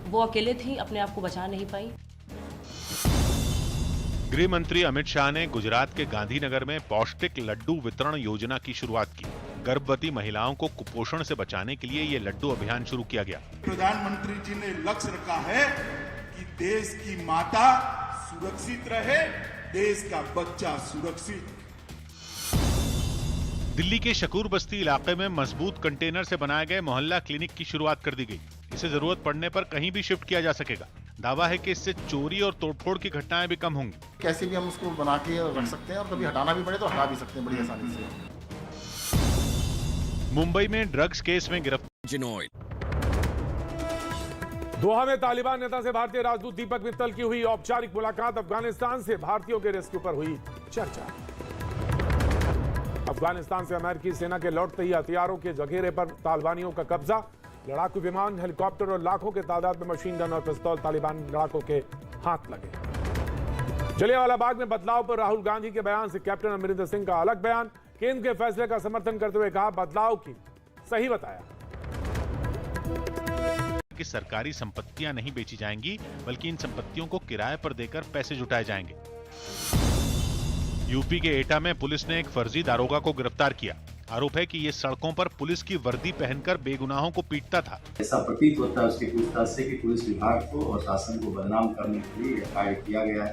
वो अकेले थी, अपने आप को बचा नहीं पाई। गृह मंत्री अमित शाह ने गुजरात के गांधीनगर में पौष्टिक लड्डू वितरण योजना की शुरुआत की। गर्भवती महिलाओं को कुपोषण से बचाने के लिए ये लड्डू अभियान शुरू किया गया। प्रधानमंत्री जी ने लक्ष्य रखा है कि देश की माता सुरक्षित रहे, देश का बच्चा सुरक्षित। दिल्ली के शकूर बस्ती इलाके में मजबूत कंटेनर से बनाए गए मोहल्ला क्लिनिक की शुरुआत कर दी गई। इसे जरूरत पड़ने पर कहीं भी शिफ्ट किया जा सकेगा। दावा है कि इससे चोरी और तोड़फोड़ की घटनाएं भी कम होंगी। कैसे भी हम उसको बना के रख सकते हैं और कभी हटाना भी पड़े तो हटा भी सकते हैं बड़ी आसानी से। मुंबई में ड्रग्स केस में गिरफ्तार। दोहा में तालिबान नेता से भारतीय राजदूत दीपक मित्तल की हुई औपचारिक मुलाकात। अफगानिस्तान से भारतीयों के रेस्क्यू पर हुई चर्चा। अफगानिस्तान से अमेरिकी सेना के लौटते ही हथियारों के जखीरे पर तालिबानियों का कब्जा। लड़ाकू विमान, हेलीकॉप्टर और लाखों के तादाद में मशीन गन और पिस्तौल तालिबान लड़ाकों के हाथ लगे। जलियांवाला बाग में बदलाव पर राहुल गांधी के बयान से कैप्टन अमरिंदर सिंह का अलग बयान। केंद्र के फैसले का समर्थन करते हुए कहा, बदलाव की सही बताया कि सरकारी संपत्तियां नहीं बेची जाएंगी, बल्कि इन संपत्तियों को किराए पर देकर पैसे जुटाए जाएंगे। यूपी के एटा में पुलिस ने एक फर्जी दारोगा को गिरफ्तार किया। आरोप है कि ये सड़कों पर पुलिस की वर्दी पहनकर बेगुनाहों को पीटता था। ऐसा प्रतीत होता है उसकी पूछताछ से कि पुलिस विभाग को और शासन को बदनाम करने के लिए कार्य किया गया है।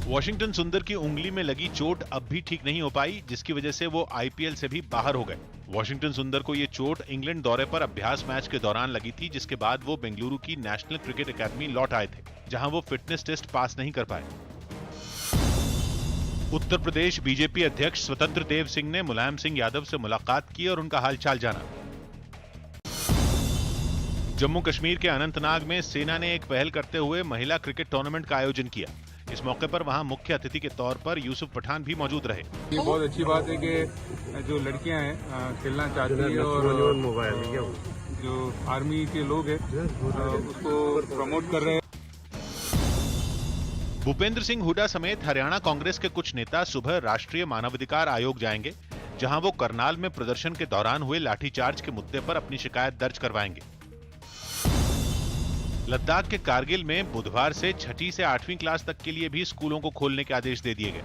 वॉशिंगटन सुंदर की उंगली में लगी चोट अब भी ठीक नहीं हो पाई, जिसकी वजह से वो आईपीएल से भी बाहर हो गए। वॉशिंगटन सुंदर को ये चोट इंग्लैंड दौरे पर अभ्यास मैच के दौरान लगी थी, जिसके बाद वो बेंगलुरु की नेशनल क्रिकेट एकेडमी लौट आए थे, जहां वो फिटनेस टेस्ट पास नहीं कर पाए। उत्तर प्रदेश बीजेपी अध्यक्ष स्वतंत्र देव सिंह ने मुलायम सिंह यादव से मुलाकात की और उनका हालचाल जाना। जम्मू कश्मीर के अनंतनाग में सेना ने एक पहल करते हुए महिला क्रिकेट टूर्नामेंट का आयोजन किया। इस मौके पर वहां मुख्य अतिथि के तौर पर यूसुफ पठान भी मौजूद रहे। ये बहुत अच्छी बात है कि जो लड़कियां हैं खेलना चाहती है और मोबाइल जो आर्मी के लोग हैं उसको प्रमोट कर रहे हैं। भूपेंद्र सिंह हुड्डा समेत हरियाणा कांग्रेस के कुछ नेता सुबह राष्ट्रीय मानवाधिकार आयोग जाएंगे, जहां वो करनाल में प्रदर्शन के दौरान हुए लाठीचार्ज के मुद्दे पर अपनी शिकायत दर्ज करवाएंगे। लद्दाख के कारगिल में बुधवार से 6ठी से 8वीं क्लास तक के लिए भी स्कूलों को खोलने के आदेश दे दिए गए।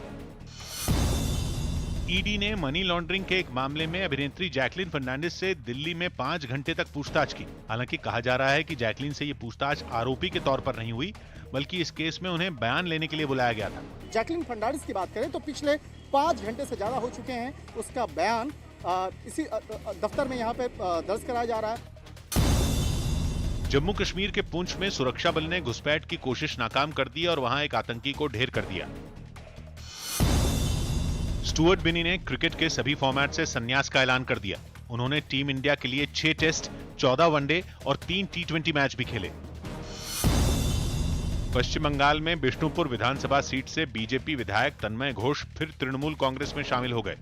ईडी ने मनी लॉन्ड्रिंग के एक मामले में अभिनेत्री जैकलीन फर्नांडिस से दिल्ली में 5 घंटे तक पूछताछ की। हालांकि कहा जा रहा है कि जैकलीन से ये पूछताछ आरोपी के तौर पर नहीं हुई, बल्कि इस केस में उन्हें बयान लेने के लिए बुलाया गया था। जैकलीन फर्नांडिस की बात करें तो पिछले 5 घंटे से ज्यादा हो चुके हैं। उसका बयान इसी दफ्तर में यहाँ पे दर्ज कराया जा रहा है। जम्मू कश्मीर के पुंछ में सुरक्षा बल ने घुसपैठ की कोशिश नाकाम कर दी और वहां एक आतंकी को ढेर कर दिया। स्टुअर्ट बिनी ने क्रिकेट के सभी फॉर्मेट से संन्यास का ऐलान कर दिया। उन्होंने टीम इंडिया के लिए 6 टेस्ट, 14 वनडे और 3 T20 मैच भी खेले। पश्चिम बंगाल में बिष्णुपुर विधानसभा सीट से बीजेपी विधायक तन्मय घोष फिर तृणमूल कांग्रेस में शामिल हो गए।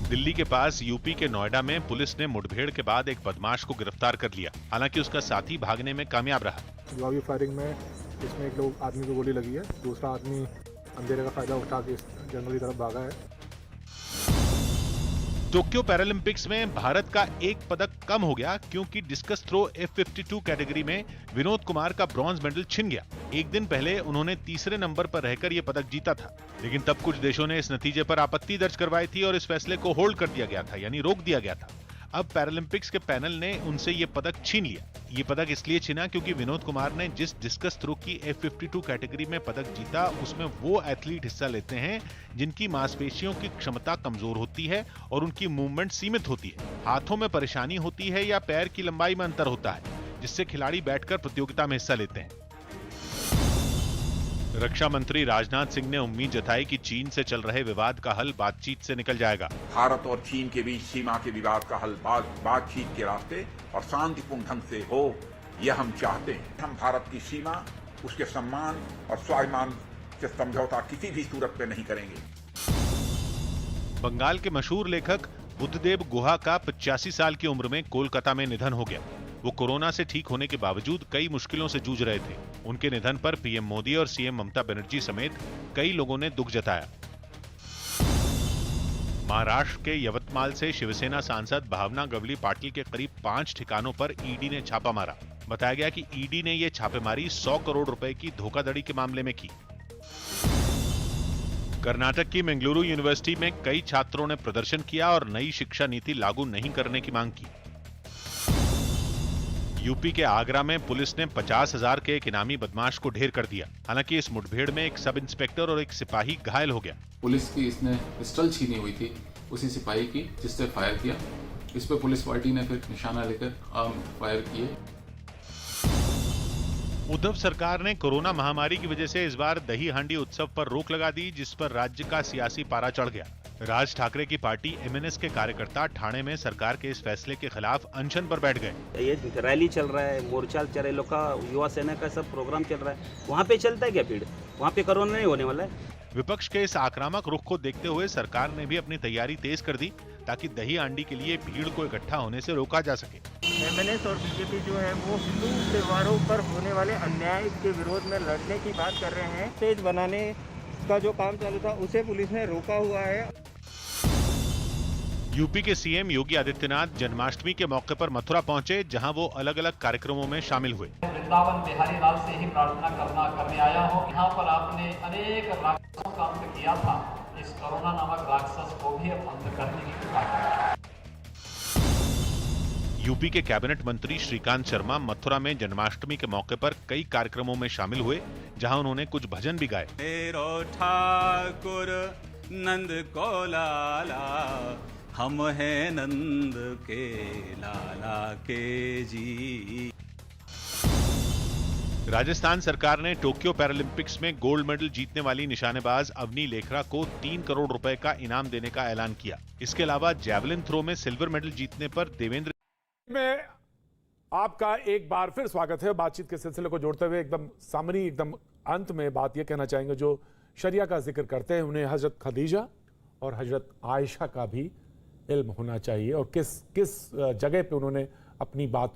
दिल्ली के पास यूपी के नोएडा में पुलिस ने मुठभेड़ के बाद एक बदमाश को गिरफ्तार कर लिया। हालांकि उसका साथी भागने में कामयाब रहा। जवाबी फायरिंग में इसमें एक लोग आदमी को गोली लगी है, दूसरा आदमी अंधेरे का फायदा उठा के जंगल की तरफ भागा है। टोक्यो पैरालंपिक्स में भारत का एक पदक कम हो गया, क्योंकि डिस्कस थ्रो F52 कैटेगरी में विनोद कुमार का ब्रॉन्ज मेडल छिन गया। एक दिन पहले उन्होंने तीसरे नंबर पर रहकर यह पदक जीता था, लेकिन तब कुछ देशों ने इस नतीजे पर आपत्ति दर्ज करवाई थी और इस फैसले को होल्ड कर दिया गया था, यानी रोक दिया गया था। अब पैरालंपिक्स के पैनल ने उनसे ये पदक छीन लिया। ये पदक इसलिए छीना क्योंकि विनोद कुमार ने जिस डिस्कस थ्रो की F52 कैटेगरी में पदक जीता, उसमें वो एथलीट हिस्सा लेते हैं जिनकी मांसपेशियों की क्षमता कमजोर होती है और उनकी मूवमेंट सीमित होती है। हाथों में परेशानी होती है या पैर की लंबाई में अंतर होता है, जिससे खिलाड़ी बैठकर प्रतियोगिता में हिस्सा लेते हैं। रक्षा मंत्री राजनाथ सिंह ने उम्मीद जताई कि चीन से चल रहे विवाद का हल बातचीत से निकल जाएगा। भारत और चीन के बीच सीमा के विवाद का हल बातचीत के रास्ते और शांतिपूर्ण ढंग से हो, यह हम चाहते हैं। हम भारत की सीमा, उसके सम्मान और स्वाभिमान से समझौता किसी भी सूरत पे नहीं करेंगे। बंगाल के मशहूर लेखक बुद्धदेव गुहा का 85 साल की उम्र में कोलकाता में निधन हो गया। वो कोरोना से ठीक होने के बावजूद कई मुश्किलों से जूझ रहे थे। उनके निधन पर पीएम मोदी और सीएम ममता बनर्जी समेत कई लोगों ने दुख जताया। महाराष्ट्र के यवतमाल से शिवसेना सांसद भावना गवली पाटिल के करीब 5 ठिकानों पर ईडी ने छापा मारा। बताया गया कि ईडी ने यह छापेमारी 100 करोड़ रुपए की धोखाधड़ी के मामले में की। कर्नाटक की मंगलुरु यूनिवर्सिटी में कई छात्रों ने प्रदर्शन किया और नई शिक्षा नीति लागू नहीं करने की मांग की। यूपी के आगरा में पुलिस ने 50,000 के एक इनामी बदमाश को ढेर कर दिया। हालांकि इस मुठभेड़ में एक सब इंस्पेक्टर और एक सिपाही घायल हो गया। पुलिस की इसने पिस्टल छीनी हुई थी उसी सिपाही की जिससे फायर किया। इस पर पुलिस पार्टी ने फिर निशाना लेकर फायर किए। उद्धव सरकार ने कोरोना महामारी की वजह से इस बार दही हांडी उत्सव पर रोक लगा दी, जिस पर राज्य का सियासी पारा चढ़ गया। राज ठाकरे की पार्टी MNS के कार्यकर्ता ठाणे में सरकार के इस फैसले के खिलाफ अनशन पर बैठ गए। ये रैली चल रहा है, मोर्चा चल रहा है, लोग का युवा सेना का सब प्रोग्राम चल रहा है, वहाँ पे चलता है क्या भीड़? वहाँ पे कोरोना नहीं होने वाला है। विपक्ष के इस आक्रामक रुख को देखते हुए सरकार ने भी अपनी तैयारी तेज कर दी ताकि दही हांडी के लिए भीड़ को इकट्ठा होने से रोका जा सके। MNS और बीजेपी जो है वो हिंदू त्योहारों पर होने वाले अन्याय के विरोध में लड़ने की बात कर रहे हैं। स्टेज बनाने का जो काम चालू था उसे पुलिस ने रोका हुआ है। यूपी के सीएम योगी आदित्यनाथ जन्माष्टमी के मौके पर मथुरा पहुंचे, जहां वो अलग अलग कार्यक्रमों में शामिल हुए। वृंदावन बिहारी लाल से ही प्रार्थना करने आया हूँ। यहाँ पर आपने अनेक राक्षसों का अंत किया था, इस कोरोना नामक राक्षस को भी अब अंत करने की कृपा करें। यूपी के कैबिनेट मंत्री श्रीकांत शर्मा मथुरा में जन्माष्टमी के मौके पर कई कार्यक्रमों में शामिल हुए, जहां उन्होंने कुछ भजन भी गाए। मेरो ठाकुर नंद को लाला, हम हैं नंद के लाला के जी। राजस्थान सरकार ने टोक्यो पैरालंपिक्स में गोल्ड मेडल जीतने वाली निशानेबाज अवनी लेखरा को 3 करोड़ रुपए का इनाम देने का ऐलान किया। इसके अलावा जैवलिन थ्रो में सिल्वर मेडल जीतने पर देवेंद्र में आपका एक बार फिर स्वागत है। बातचीत के सिलसिले को जोड़ते हुए एकदम सामने एकदम अंत में बात यह कहना चाहेंगे, जो शरिया का जिक्र करते हैं उन्हें हजरत खदीजा और हजरत आयशा का भी इल्म होना चाहिए और किस किस जगह पे उन्होंने अपनी बात को